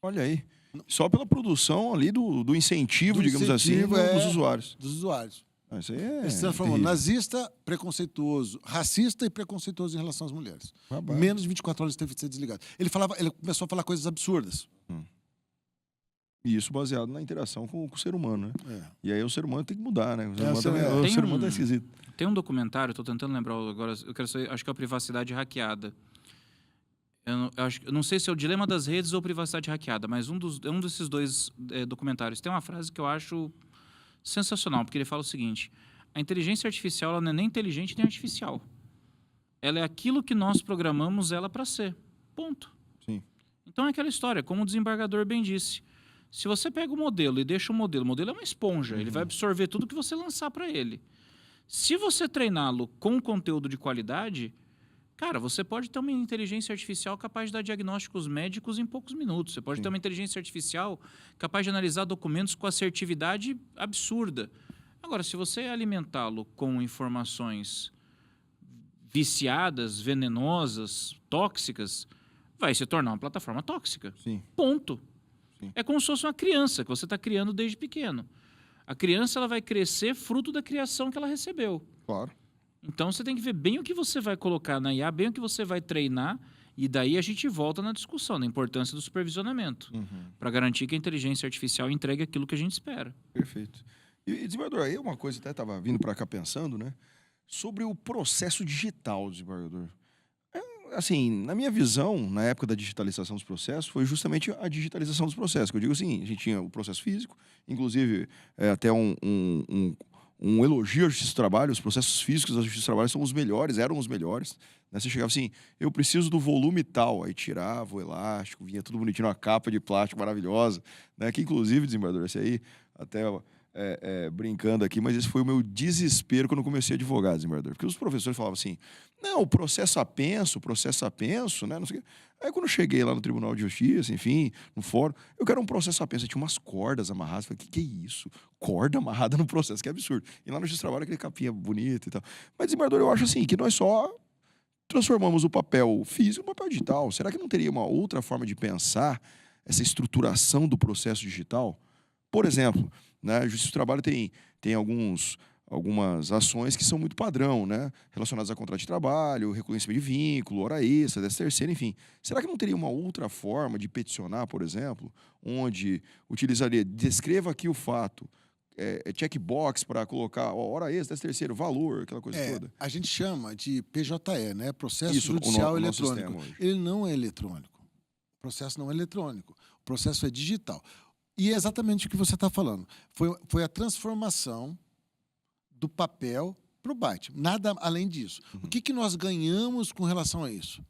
Olha aí. Só pela produção ali do incentivo, digamos assim, dos usuários. Dos usuários. Isso aí Ele se transformou nazista, preconceituoso, racista e preconceituoso em relação às mulheres. Menos de 24 horas teve que ser desligado. Ele começou a falar coisas absurdas. E isso baseado na interação com o ser humano, né? E aí o ser humano tem que mudar, né? O ser humano tá esquisito. Tem um documentário, estou tentando lembrar agora, eu quero saber, acho que é a Privacidade Hackeada. Eu não sei se é o Dilema das Redes ou Privacidade Hackeada, mas um desses dois documentários tem uma frase que eu acho sensacional, porque ele fala o seguinte: a inteligência artificial ela não é nem inteligente nem artificial. Ela é aquilo que nós programamos ela para ser. Ponto. Sim. Então é aquela história, como o desembargador bem disse. Se você pega o modelo e deixa o modelo é uma esponja, ele vai absorver tudo que você lançar para ele. Se você treiná-lo com conteúdo de qualidade, cara, você pode ter uma inteligência artificial capaz de dar diagnósticos médicos em poucos minutos. Você pode ter uma inteligência artificial capaz de analisar documentos com assertividade absurda. Agora, se você alimentá-lo com informações viciadas, venenosas, tóxicas, vai se tornar uma plataforma tóxica. Sim. Ponto. Sim. É como se fosse uma criança que você está criando desde pequeno. A criança ela vai crescer fruto da criação que ela recebeu. Claro. Então você tem que ver bem o que você vai colocar na IA, bem o que você vai treinar, e daí a gente volta na discussão da importância do supervisionamento, para garantir que a inteligência artificial entregue aquilo que a gente espera. Perfeito. E desembargador, aí uma coisa até estava vindo para cá pensando, né? Sobre o processo digital, desembargador. Assim, na minha visão, na época da digitalização dos processos, foi justamente a digitalização dos processos. Que eu digo assim, a gente tinha o processo físico, inclusive até um elogio à Justiça do Trabalho, os processos físicos da Justiça do Trabalho são os melhores, eram os melhores. Né? Você chegava assim, eu preciso do volume tal, aí tirava o elástico, vinha tudo bonitinho, uma capa de plástico maravilhosa, né? Que inclusive, desembargador, esse aí, até brincando aqui, mas esse foi o meu desespero quando eu comecei a advogar, desembargador. Porque os professores falavam assim, não, o processo apenso, né? Não sei o quê. Aí quando eu cheguei lá no Tribunal de Justiça, enfim, no fórum, eu quero um processo apenso. Tinha umas cordas amarradas. Eu falei, que é isso? Corda amarrada no processo, que absurdo. E lá no Justiça do Trabalho, aquele capinha bonito e tal. Mas, desembargador, eu acho assim, que nós só transformamos o papel físico no papel digital. Será que não teria uma outra forma de pensar essa estruturação do processo digital? Por exemplo, né, a Justiça do Trabalho tem algumas ações que são muito padrão, né, relacionadas a contrato de trabalho, reconhecimento de vínculo, hora extra, 13ª, enfim. Será que não teria uma outra forma de peticionar, por exemplo, onde utilizaria, descreva aqui o fato, checkbox para colocar hora extra, 13º, valor, aquela coisa toda? A gente chama de PJE, né? Processo Isso, Judicial o nosso Eletrônico. sistema hoje. Ele não é eletrônico. O processo não é eletrônico. O processo é digital. E é exatamente o que você está falando. Foi a transformação do papel para o byte. Nada além disso. O que nós ganhamos com relação a isso?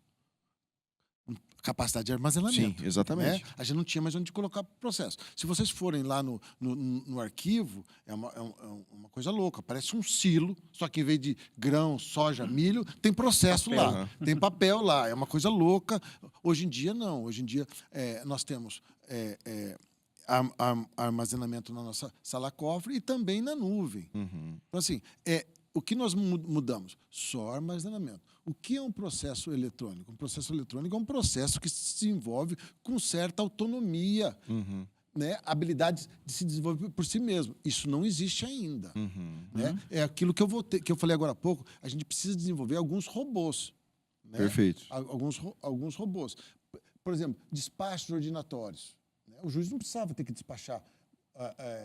Capacidade de armazenamento. Sim, exatamente. Né? A gente não tinha mais onde colocar o processo. Se vocês forem lá no arquivo, é uma coisa louca. Parece um silo, só que em vez de grão, soja, milho, tem processo papel, lá. Tem papel lá. É uma coisa louca. Hoje em dia, não. Hoje em dia, nós temos armazenamento na nossa sala-cofre e também na nuvem. Então, assim, o que nós mudamos? Só armazenamento. O que é um processo eletrônico? Um processo eletrônico é um processo que se envolve com certa autonomia, né? Habilidade de se desenvolver por si mesmo. Isso não existe ainda. Né? É aquilo que eu falei agora há pouco, a gente precisa desenvolver alguns robôs. Né? Perfeito. Alguns robôs. Por exemplo, despachos ordinatórios. O juiz não precisava ter que despachar,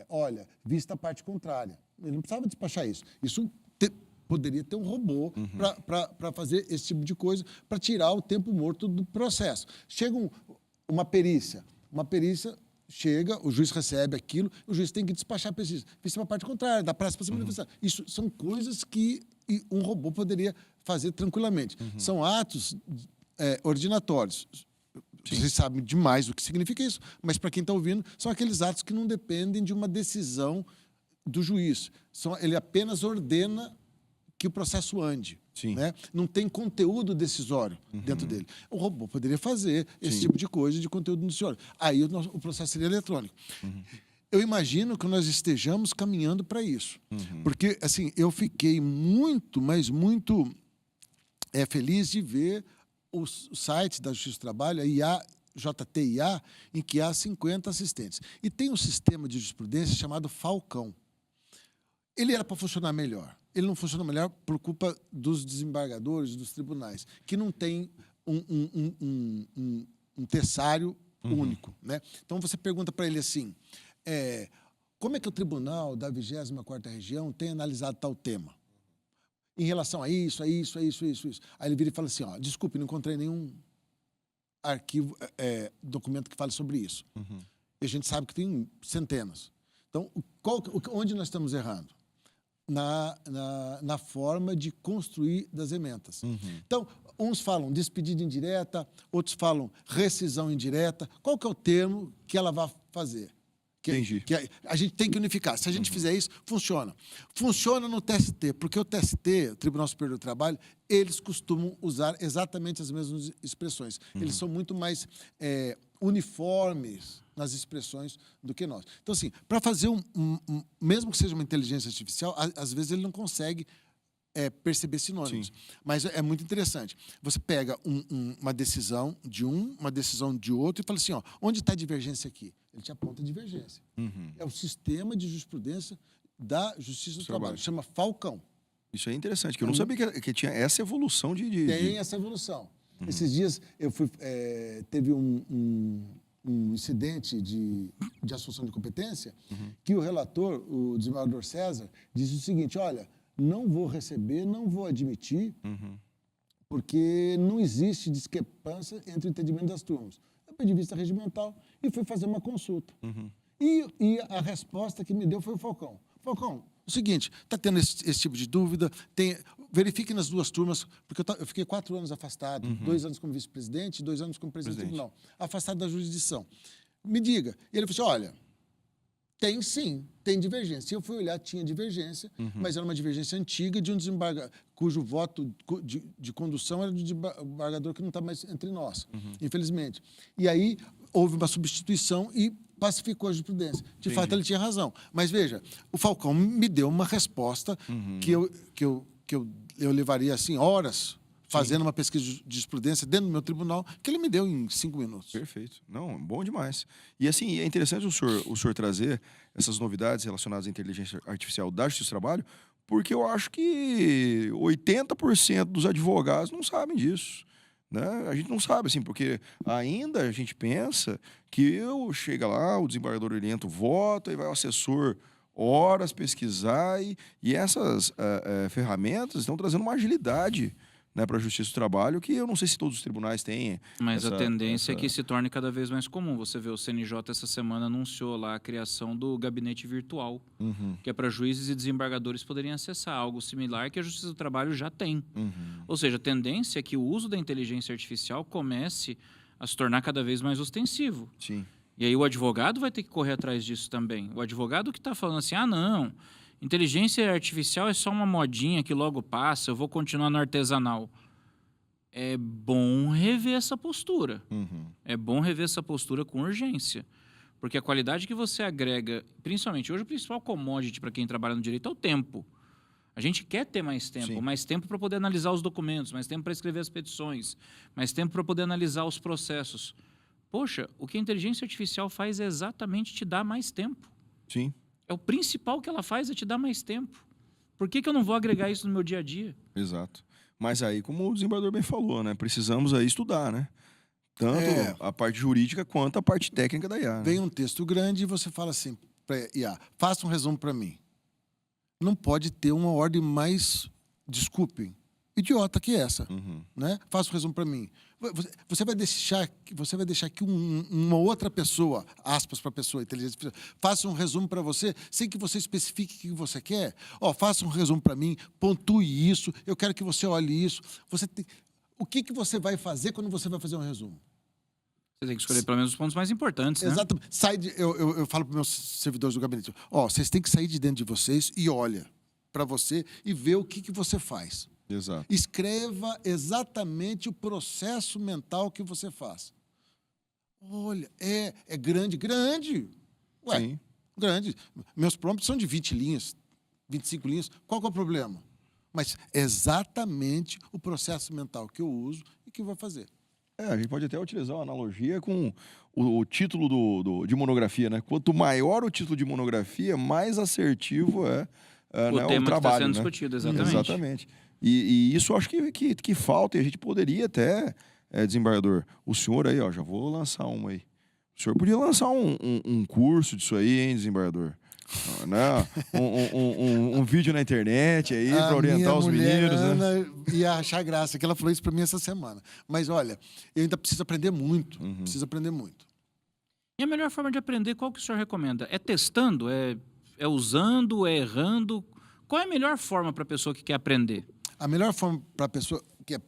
olha, vista a parte contrária. Ele não precisava despachar isso. Isso poderia ter um robô para fazer esse tipo de coisa, para tirar o tempo morto do processo. Chega uma perícia chega, o juiz recebe aquilo, o juiz tem que despachar a perícia. Vista a parte contrária, da praça para cima da vista. Isso são coisas que um robô poderia fazer tranquilamente. São atos ordinatórios. Vocês sabem demais o que significa isso, mas para quem está ouvindo, são aqueles atos que não dependem de uma decisão do juiz. Ele apenas ordena que o processo ande. Né? Não tem conteúdo decisório dentro dele. O robô poderia fazer esse tipo de coisa de conteúdo decisório. Aí o processo seria eletrônico. Eu imagino que nós estejamos caminhando para isso. Porque, assim, eu fiquei muito, mas muito feliz de ver o site da Justiça do Trabalho, a JTIA, em que há 50 assistentes. E tem um sistema de jurisprudência chamado Falcão. Ele era para funcionar melhor. Ele não funciona melhor por culpa dos desembargadores, dos tribunais, que não tem um terçário único. Né? Então, você pergunta para ele assim, como é que o tribunal da 24ª Região tem analisado tal tema? Em relação a isso. Aí ele vira e fala assim, desculpe, não encontrei nenhum arquivo, documento que fale sobre isso. E a gente sabe que tem centenas. Então, onde nós estamos errando? Na forma de construir das emendas. Então, uns falam despedida indireta, outros falam rescisão indireta. Qual que é o termo que ela vai fazer? Entendi. Que a gente tem que unificar. Se a gente fizer isso, funciona. Funciona no TST, porque o TST, o Tribunal Superior do Trabalho, eles costumam usar exatamente as mesmas expressões. Eles são muito mais uniformes nas expressões do que nós. Então, assim, para fazer mesmo que seja uma inteligência artificial, às vezes ele não consegue perceber sinônimos. Sim. Mas é muito interessante. Você pega uma decisão de uma decisão de outro e fala assim, ó, onde está a divergência aqui? Ele te aponta a divergência. É o sistema de jurisprudência da Justiça do Trabalho. Chama Falcão. Isso é interessante, que eu não sabia que tinha essa evolução Tem essa evolução. Esses dias eu fui, teve um incidente de assunção de competência que o relator, o desembargador César, disse o seguinte, olha, não vou receber, não vou admitir, porque não existe discrepância entre o entendimento das turmas. Eu pedi vista regimental e fui fazer uma consulta. E a resposta que me deu foi o Falcão. Falcão, o seguinte, está tendo esse tipo de dúvida, verifique nas duas turmas, porque eu fiquei 4 anos afastado, 2 anos como vice-presidente, 2 anos como presidente do tribunal, afastado da jurisdição. Me diga. E ele falou assim, olha, tem sim, tem divergência. Eu fui olhar, tinha divergência, mas era uma divergência antiga de um desembargador, cujo voto de condução era do desembargador que não está mais entre nós, infelizmente. E aí houve uma substituição e pacificou a jurisprudência. De fato, ele tinha razão. Mas veja, o Falcão me deu uma resposta que eu levaria assim horas fazendo uma pesquisa de jurisprudência dentro do meu tribunal, que ele me deu em 5 minutos. Perfeito. Não, bom demais. E assim, é interessante o senhor trazer essas novidades relacionadas à inteligência artificial da Justiça do Trabalho, porque eu acho que 80% dos advogados não sabem disso. Né? A gente não sabe, assim, porque ainda a gente pensa que chega lá, o desembargador ele entra o voto, aí vai o assessor horas pesquisar, e essas ferramentas estão trazendo uma agilidade, né, para a Justiça do Trabalho, que eu não sei se todos os tribunais têm. Mas a tendência é que se torne cada vez mais comum. Você vê, o CNJ essa semana anunciou lá a criação do gabinete virtual, que é para juízes e desembargadores poderem acessar algo similar que a Justiça do Trabalho já tem. Ou seja, a tendência é que o uso da inteligência artificial comece a se tornar cada vez mais ostensivo. Sim. E aí o advogado vai ter que correr atrás disso também. O advogado que está falando assim, não, inteligência artificial é só uma modinha que logo passa, eu vou continuar no artesanal. É bom rever essa postura. É bom rever essa postura com urgência. Porque a qualidade que você agrega, principalmente hoje, o principal commodity para quem trabalha no direito é o tempo. A gente quer ter mais tempo, Sim. mais tempo para poder analisar os documentos, mais tempo para escrever as petições, mais tempo para poder analisar os processos. Poxa, o que a inteligência artificial faz é exatamente te dar mais tempo. Sim. É o principal que ela faz, é te dar mais tempo. Por que eu não vou agregar isso no meu dia a dia? Exato. Mas aí, como o desembargador bem falou, né, precisamos aí estudar, né? Tanto a parte jurídica quanto a parte técnica da IA. Né? Vem um texto grande e você fala assim para IA, faça um resumo para mim. Não pode ter uma ordem mais, desculpem, idiota que essa, né? Faça um resumo para mim. Você vai deixar que uma outra pessoa, aspas para a pessoa, inteligência, faça um resumo para você, sem que você especifique o que você quer. Faça um resumo para mim, pontue isso, eu quero que você olhe isso. O que você vai fazer quando você vai fazer um resumo? Você tem que escolher pelo menos os pontos mais importantes, né? Exatamente. Eu falo para os meus servidores do gabinete, vocês têm que sair de dentro de vocês e olha para você e vê o que você faz. Exato. Escreva exatamente o processo mental que você faz. Olha, é grande. Ué, Sim. grande. Meus prompts são de 20 linhas, 25 linhas. Qual que é o problema? Mas é exatamente o processo mental que eu uso e que eu vou fazer. A gente pode até utilizar uma analogia com o título de monografia, né? Quanto maior o título de monografia, mais assertivo é o tema trabalho, que está sendo né? discutido, exatamente. Exatamente. E isso eu acho que falta, e a gente poderia até, desembargador, o senhor aí, já vou lançar uma aí. O senhor podia lançar um curso disso aí, hein, desembargador? Né? Um vídeo na internet aí para orientar os meninos. Ana, né? ia achar graça, que ela falou isso para mim essa semana. Mas olha, eu ainda preciso aprender muito. Preciso aprender muito. E a melhor forma de aprender, qual que o senhor recomenda? É testando? É usando? É errando? Qual é a melhor forma para a pessoa que quer aprender? A melhor forma para a pessoa que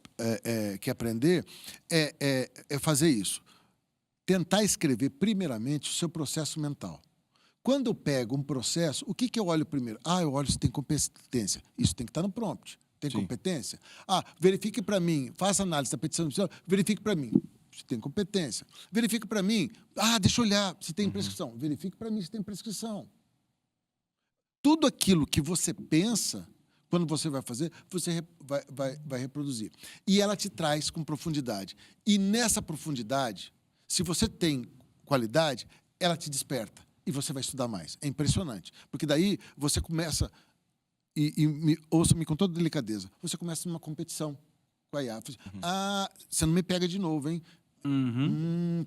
quer aprender é fazer isso. Tentar escrever, primeiramente, o seu processo mental. Quando eu pego um processo, o que eu olho primeiro? Eu olho se tem competência. Isso tem que estar no prompt. Tem competência? Verifique para mim, faça análise da petição, verifique para mim se tem competência. Verifique para mim, deixa eu olhar se tem prescrição. Verifique para mim se tem prescrição. Tudo aquilo que você pensa, Quando você vai fazer, você vai reproduzir. E ela te traz com profundidade. E nessa profundidade, se você tem qualidade, ela te desperta. E você vai estudar mais. É impressionante. Porque daí você começa... ouça-me com toda delicadeza. Você começa numa competição com a IA. Você não me pega de novo, hein?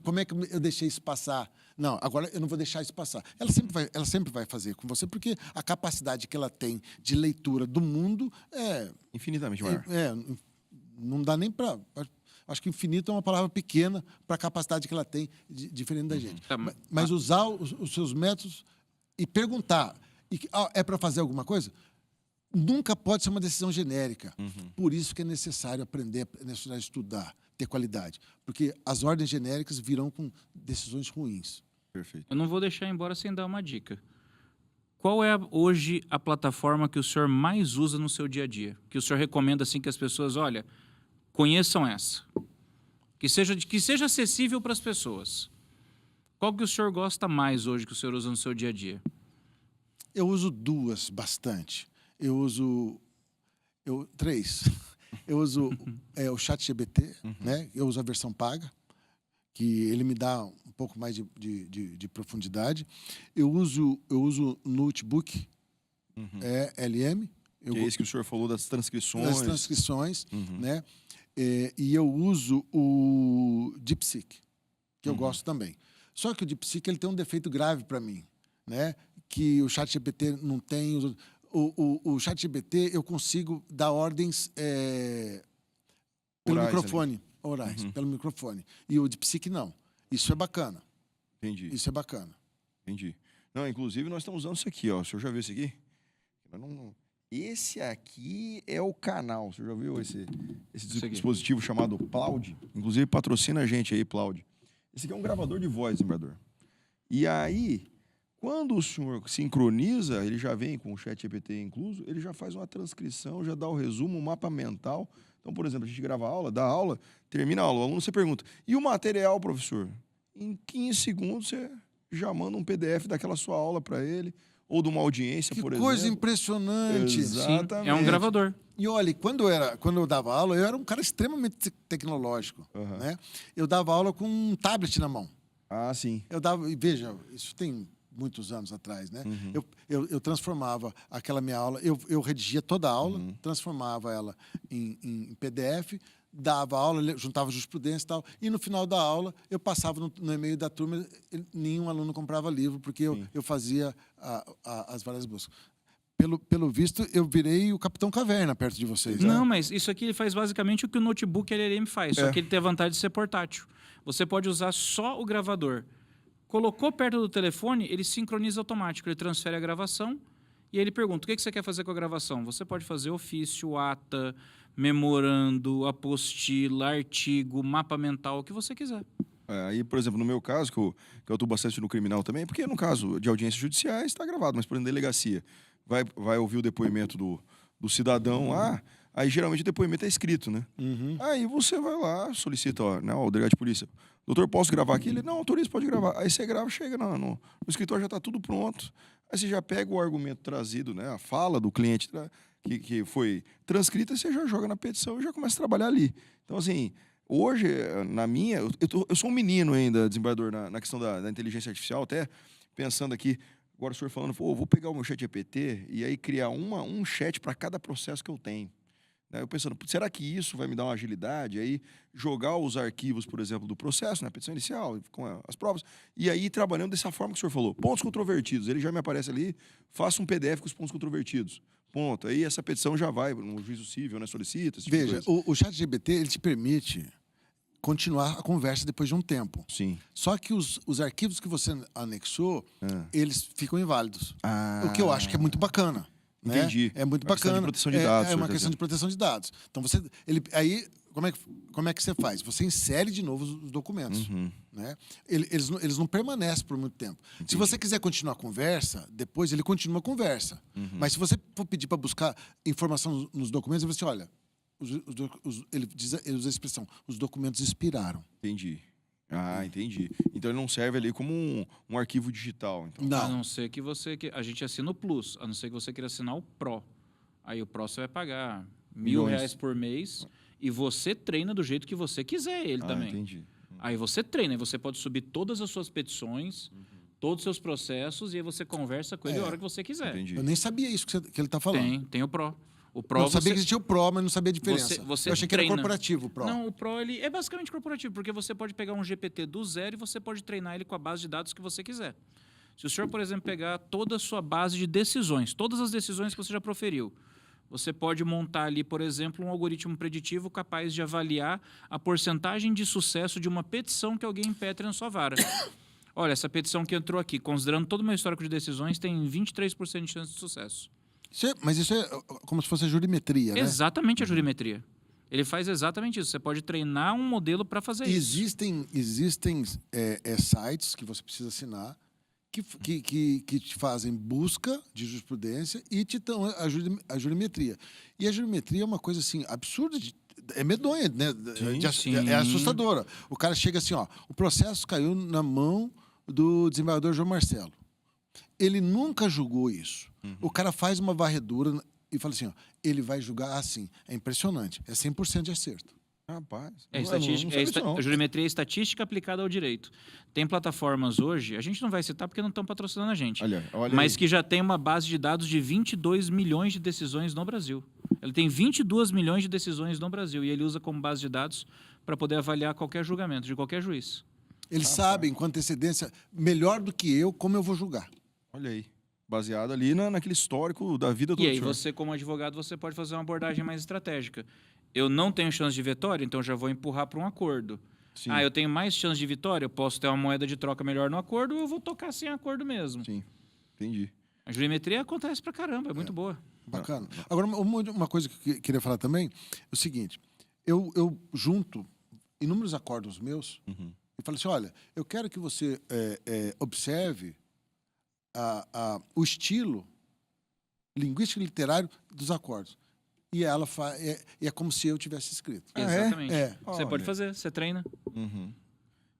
Como é que eu deixei isso passar? Não, agora eu não vou deixar isso passar. Ela sempre vai fazer com você, porque a capacidade que ela tem de leitura do mundo é... Infinitamente maior. Não dá nem para... Acho que infinito é uma palavra pequena para a capacidade que ela tem, diferente da gente. Mas usar os seus métodos e perguntar, é para fazer alguma coisa? Nunca pode ser uma decisão genérica. Por isso que é necessário aprender, é necessário estudar, ter qualidade. Porque as ordens genéricas virão com decisões ruins. Perfeito. Eu não vou deixar embora sem dar uma dica. Qual é hoje a plataforma que o senhor mais usa no seu dia a dia? Que o senhor recomenda assim que as pessoas, olha, conheçam essa. Que seja acessível para as pessoas. Qual que o senhor gosta mais hoje que o senhor usa no seu dia a dia? Eu uso duas bastante. Eu uso... três. Eu uso o ChatGPT, né? Eu uso a versão paga, que ele me dá um pouco mais de profundidade. Eu uso Notebook, LM. Que é esse que o senhor falou das transcrições. Das transcrições, né? E eu uso o DeepSeek, que eu gosto também. Só que o DeepSeek ele tem um defeito grave para mim, né? Que o ChatGPT não tem... O ChatGPT eu consigo dar ordens pelo microfone, orais, pelo microfone. E o DeepSeek não. Isso é bacana. Entendi. Isso é bacana. Entendi. Não, inclusive nós estamos usando isso aqui, ó. O senhor já viu esse aqui? Esse aqui é o canal. O senhor já viu esse dispositivo chamado Plaud? Inclusive patrocina a gente aí, Plaud. Esse aqui é um gravador de voz, desembargador. E aí, quando o senhor sincroniza, ele já vem com o ChatGPT incluso, ele já faz uma transcrição, já dá o resumo, um mapa mental. Então, por exemplo, a gente grava a aula, dá a aula, termina a aula, o aluno você pergunta, e o material, professor? Em 15 segundos você já manda um PDF daquela sua aula para ele, ou de uma audiência, por exemplo. Que coisa impressionante. Exatamente. Sim, é um gravador. E olha, quando eu dava aula, eu era um cara extremamente tecnológico. Né? Eu dava aula com um tablet na mão. Ah, sim. Veja, isso tem muitos anos atrás, né? Eu transformava aquela minha aula, eu redigia toda a aula, transformava ela em PDF, dava aula, juntava jurisprudência e tal, e no final da aula eu passava no e-mail da turma, nenhum aluno comprava livro, porque eu fazia as várias buscas. Pelo visto, eu virei o Capitão Caverna perto de vocês. Não, mas isso aqui ele faz basicamente o que o notebook LLM faz, só que ele tem a vantagem de ser portátil. Você pode usar só o gravador. Colocou perto do telefone, ele sincroniza automático, ele transfere a gravação e ele pergunta, o que você quer fazer com a gravação? Você pode fazer ofício, ata, memorando, apostila, artigo, mapa mental, o que você quiser. Aí, por exemplo, no meu caso, que eu atuo bastante no criminal também, porque no caso de audiências judiciais está gravado, mas por exemplo, delegacia, vai ouvir o depoimento do cidadão lá, aí geralmente o depoimento é escrito, né? Aí você vai lá, solicita, o delegado de polícia, doutor, posso gravar aqui? Ele, não, autoriza, pode gravar. Aí você grava, chega no escritório, já está tudo pronto. Aí você já pega o argumento trazido, né, a fala do cliente que foi transcrita, você já joga na petição e já começa a trabalhar ali. Então, assim, hoje, eu sou um menino ainda, desembargador, na questão da inteligência artificial, até pensando aqui, agora o senhor falando, vou pegar o meu chat GPT e aí criar um chat para cada processo que eu tenho. Eu pensando, será que isso vai me dar uma agilidade? Aí jogar os arquivos, por exemplo, do processo, na petição inicial, com as provas, e aí trabalhando dessa forma que o senhor falou. Pontos controvertidos, ele já me aparece ali, faça um PDF com os pontos controvertidos. Ponto. Aí essa petição já vai no juízo civil, né? Solicita. Veja, o ChatGPT, ele te permite continuar a conversa depois de um tempo. Sim. Só que os arquivos que você anexou, eles ficam inválidos. O que eu acho que é muito bacana. Entendi. Né? É muito bacana. Uma questão de proteção de dados. É uma questão de proteção de dados. Então, aí, como é que você faz? Você insere de novo os documentos. Né? Eles não permanecem por muito tempo. Entendi. Se você quiser continuar a conversa, depois ele continua a conversa. Mas se você for pedir para buscar informação nos documentos, ele vai dizer, olha, ele usa a expressão, os documentos expiraram. Entendi. Entendi. Então ele não serve ali como um arquivo digital. Então. Não. A não ser que a gente assina o Plus, a não ser que você queira assinar o Pro. Aí o Pro você vai pagar R$ Milhões. 1.000 por mês e você treina do jeito que você quiser ele também. Entendi. Aí você treina, e você pode subir todas as suas petições, todos os seus processos, e aí você conversa com ele a hora que você quiser. Entendi. Eu nem sabia isso que ele está falando. Tem o Pro. O Pro Eu sabia você... que existia o Pro, mas não sabia a diferença. Você eu achei que era treina. corporativo o Pro. Não, o Pro ele é basicamente corporativo, porque você pode pegar um GPT do zero e você pode treinar ele com a base de dados que você quiser. Se o senhor, por exemplo, pegar toda a sua base de decisões, todas as decisões que você já proferiu, você pode montar ali, por exemplo, um algoritmo preditivo capaz de avaliar a porcentagem de sucesso de uma petição que alguém impetre na sua vara. Olha, essa petição que entrou aqui, considerando todo o meu histórico de decisões, tem 23% de chance de sucesso. Mas isso é como se fosse a jurimetria, né? Exatamente a jurimetria. Ele faz exatamente isso. Você pode treinar um modelo para fazer isso. Existem sites que você precisa assinar que te fazem busca de jurisprudência e te dão a jurimetria. E a jurimetria é uma coisa assim absurda, é medonha, né? Sim. É assustadora. O cara chega assim, ó, o processo caiu na mão do desembargador João Marcelo. Ele nunca julgou isso. O cara faz uma varredura e fala assim, ó, ele vai julgar assim. É impressionante. É 100% de acerto. Rapaz. A jurimetria é estatística aplicada ao direito. Tem plataformas hoje, a gente não vai citar porque não estão patrocinando a gente, Olha mas aí. que já tem uma base de dados de 22 milhões de decisões no Brasil. Ele tem 22 milhões de decisões no Brasil e ele usa como base de dados para poder avaliar qualquer julgamento de qualquer juiz. Eles sabem com antecedência, melhor do que eu, como eu vou julgar. Olha aí. Baseado ali naquele histórico da vida do E aí senhor. você, como advogado, você pode fazer uma abordagem mais estratégica. Eu não tenho chance de vitória, então já vou empurrar para um acordo. Sim. Eu tenho mais chance de vitória, eu posso ter uma moeda de troca melhor no acordo, ou eu vou tocar sem acordo mesmo. Sim, entendi. A jurimetria acontece pra caramba, é muito boa. Bacana. Agora, uma coisa que eu queria falar também é o seguinte. Eu junto inúmeros acordos meus e falo assim, olha, eu quero que você observe o estilo linguístico e literário dos acordos. E ela é como se eu tivesse escrito. Exatamente. Você Olha. pode fazer, você treina.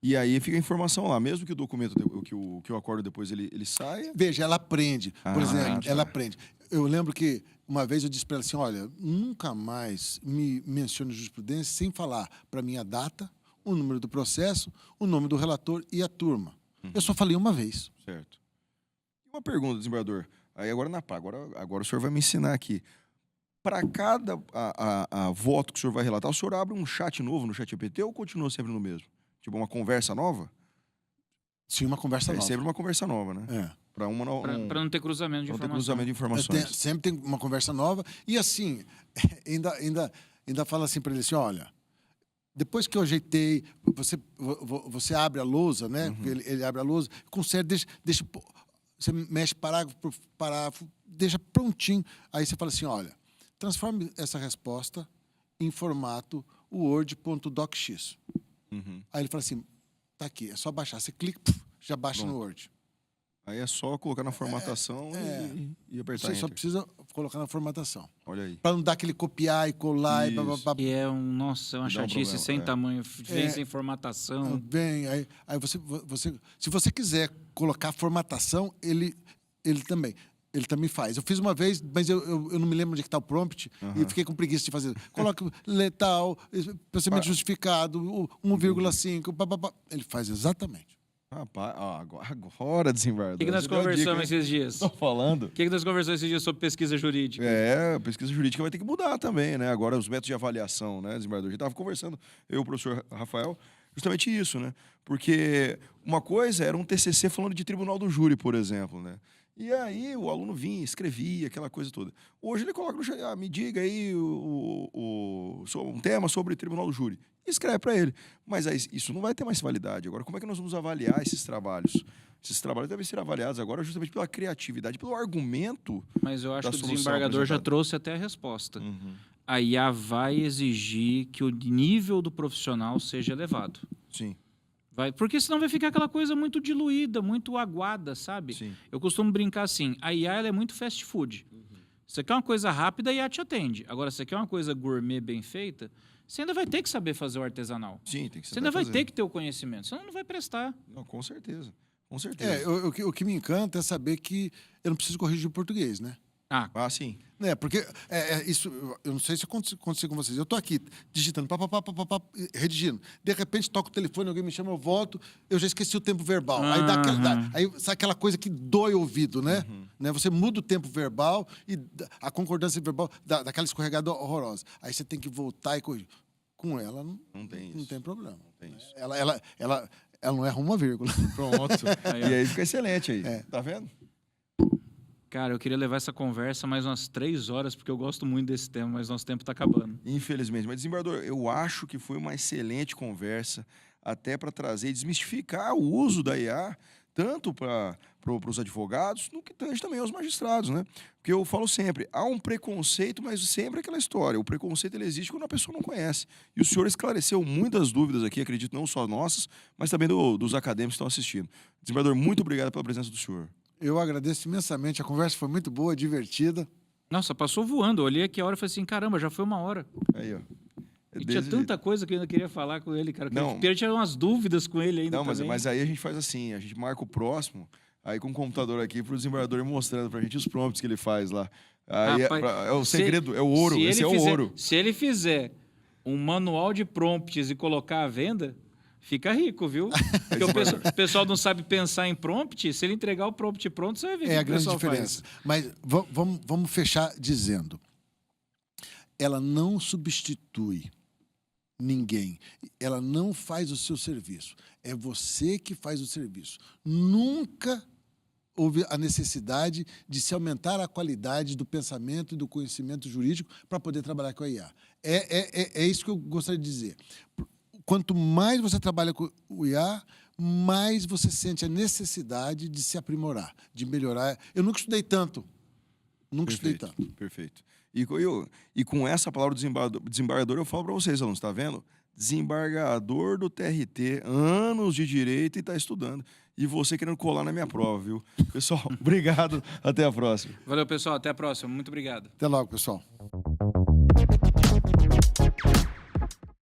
E aí fica a informação lá, mesmo que o documento, que o acordo depois ele saia. Veja, ela aprende. Por exemplo, tá. ela aprende. Eu lembro que uma vez eu disse para ela assim, olha, nunca mais me mencione jurisprudência sem falar para mim a data, o número do processo, o nome do relator e a turma. Eu só falei uma vez. Certo. E uma pergunta, desembargador. Aí agora agora o senhor vai me ensinar aqui. Para cada voto que o senhor vai relatar, o senhor abre um chat novo no ChatGPT ou continua sempre no mesmo? Tipo, uma conversa nova? Sim, uma conversa É nova. sempre uma conversa nova, né? Para Para não ter cruzamento de não ter informação. cruzamento de informações. Sempre tem uma conversa nova. E assim, ainda fala assim para ele assim, olha, depois que eu ajeitei, você abre a lousa, né? Porque ele abre a lousa, conserta, deixa, você mexe parágrafo por parágrafo, deixa prontinho. Aí você fala assim, olha, transforme essa resposta em formato word.docx. Aí ele fala assim, tá aqui, é só baixar. Você clica, já baixa no Word. Aí é só colocar na formatação e apertar Você só Enter. precisa colocar na formatação. Olha aí. Para não dar aquele copiar e colar e Isso. bababá. E é uma chatice problema, sem tamanho, vem sem Ah, formatação. Bem, aí se você quiser colocar formatação, ele também faz. Eu fiz uma vez, mas eu não me lembro onde é que está o prompt e fiquei com preguiça de fazer. Coloca letal, procedimento justificado, 1,5, bababá. Ele faz exatamente. Rapaz, agora, desembargador. O que nós você deu a dica, conversamos hein? esses dias? Tô falando. O que nós conversamos esses dias sobre pesquisa jurídica? A pesquisa jurídica vai ter que mudar também, né? Agora, os métodos de avaliação, né, desembargador? A gente estava conversando, eu e o professor Rafael, justamente isso, né? Porque uma coisa era um TCC falando de tribunal do júri, por exemplo, né? E aí o aluno vinha, escrevia, aquela coisa toda. Hoje ele coloca no chat, me diga aí um tema sobre tribunal do júri. E escreve para ele. Mas aí, isso não vai ter mais validade. Agora, como é que nós vamos avaliar esses trabalhos? Esses trabalhos devem ser avaliados agora justamente pela criatividade, pelo argumento. Mas eu acho da que o solução desembargador já apresentada. trouxe até a resposta. A IA vai exigir que o nível do profissional seja elevado. Sim. Porque senão vai ficar aquela coisa muito diluída, muito aguada, sabe? Sim. Eu costumo brincar assim, a IA ela é muito fast food. Você quer uma coisa rápida, a IA te atende. Agora, você quer uma coisa gourmet bem feita, você ainda vai ter que saber fazer o artesanal. Sim, tem que Você ainda vai ter que ter o conhecimento, senão não vai prestar. Não, com certeza. Com certeza. O que me encanta é saber que eu não preciso corrigir o português, né? Ah, Ah, sim. Né? Porque isso, eu não sei se aconteceu com vocês. Eu estou aqui digitando, redigindo. De repente, toco o telefone, alguém me chama, eu volto, eu já esqueci o tempo verbal. Aí dá aí sabe aquela coisa que dói o ouvido, né? Né? Você muda o tempo verbal e a concordância verbal dá aquela escorregada horrorosa. Aí você tem que voltar e corrigir. Com ela, Não tem isso. não tem problema. Não tem isso. Ela não erra uma vírgula. Pronto. Aí, ó. E aí fica excelente aí. Tá vendo? Cara, eu queria levar essa conversa mais umas 3 horas, porque eu gosto muito desse tema, mas nosso tempo está acabando. Infelizmente. Mas, desembargador, eu acho que foi uma excelente conversa, até para trazer e desmistificar o uso da IA, tanto para os advogados, no que tange também aos magistrados, né? Porque eu falo sempre, há um preconceito, mas sempre aquela história. O preconceito ele existe quando a pessoa não conhece. E o senhor esclareceu muitas dúvidas aqui, acredito, não só nossas, mas também dos acadêmicos que estão assistindo. Desembargador, muito obrigado pela presença do senhor. Eu agradeço imensamente. A conversa foi muito boa, divertida. Nossa, passou voando. Eu olhei aqui a hora e falei assim, caramba, já foi 1 hora. Aí, ó. E tinha tanta coisa que eu ainda queria falar com ele, cara. Não. Eu queria tirar umas dúvidas com ele ainda Não, também. mas aí a gente faz assim, a gente marca o próximo, aí com o computador aqui para o desembargador ir mostrando pra gente os prompts que ele faz lá. Aí Rapaz, é o segredo, é o ouro, esse é o ouro. Se ele fizer um manual de prompts e colocar à venda, fica rico, viu? Porque o pessoal não sabe pensar em prompt, se ele entregar o prompt pronto, você vai ver o que É a o grande pessoal diferença. faz. Mas vamos fechar dizendo. Ela não substitui ninguém. Ela não faz o seu serviço. É você que faz o serviço. Nunca houve a necessidade de se aumentar a qualidade do pensamento e do conhecimento jurídico para poder trabalhar com a IA. É isso que eu gostaria de dizer. Quanto mais você trabalha com o IA, mais você sente a necessidade de se aprimorar, de melhorar. Eu nunca estudei tanto. Nunca estudei tanto. Perfeito. E com essa palavra desembargador, eu falo para vocês, alunos, tá vendo? Desembargador do TRT, anos de direito e está estudando. E você querendo colar na minha prova, viu? Pessoal, obrigado. Até a próxima. Valeu, pessoal. Até a próxima. Muito obrigado. Até logo, pessoal.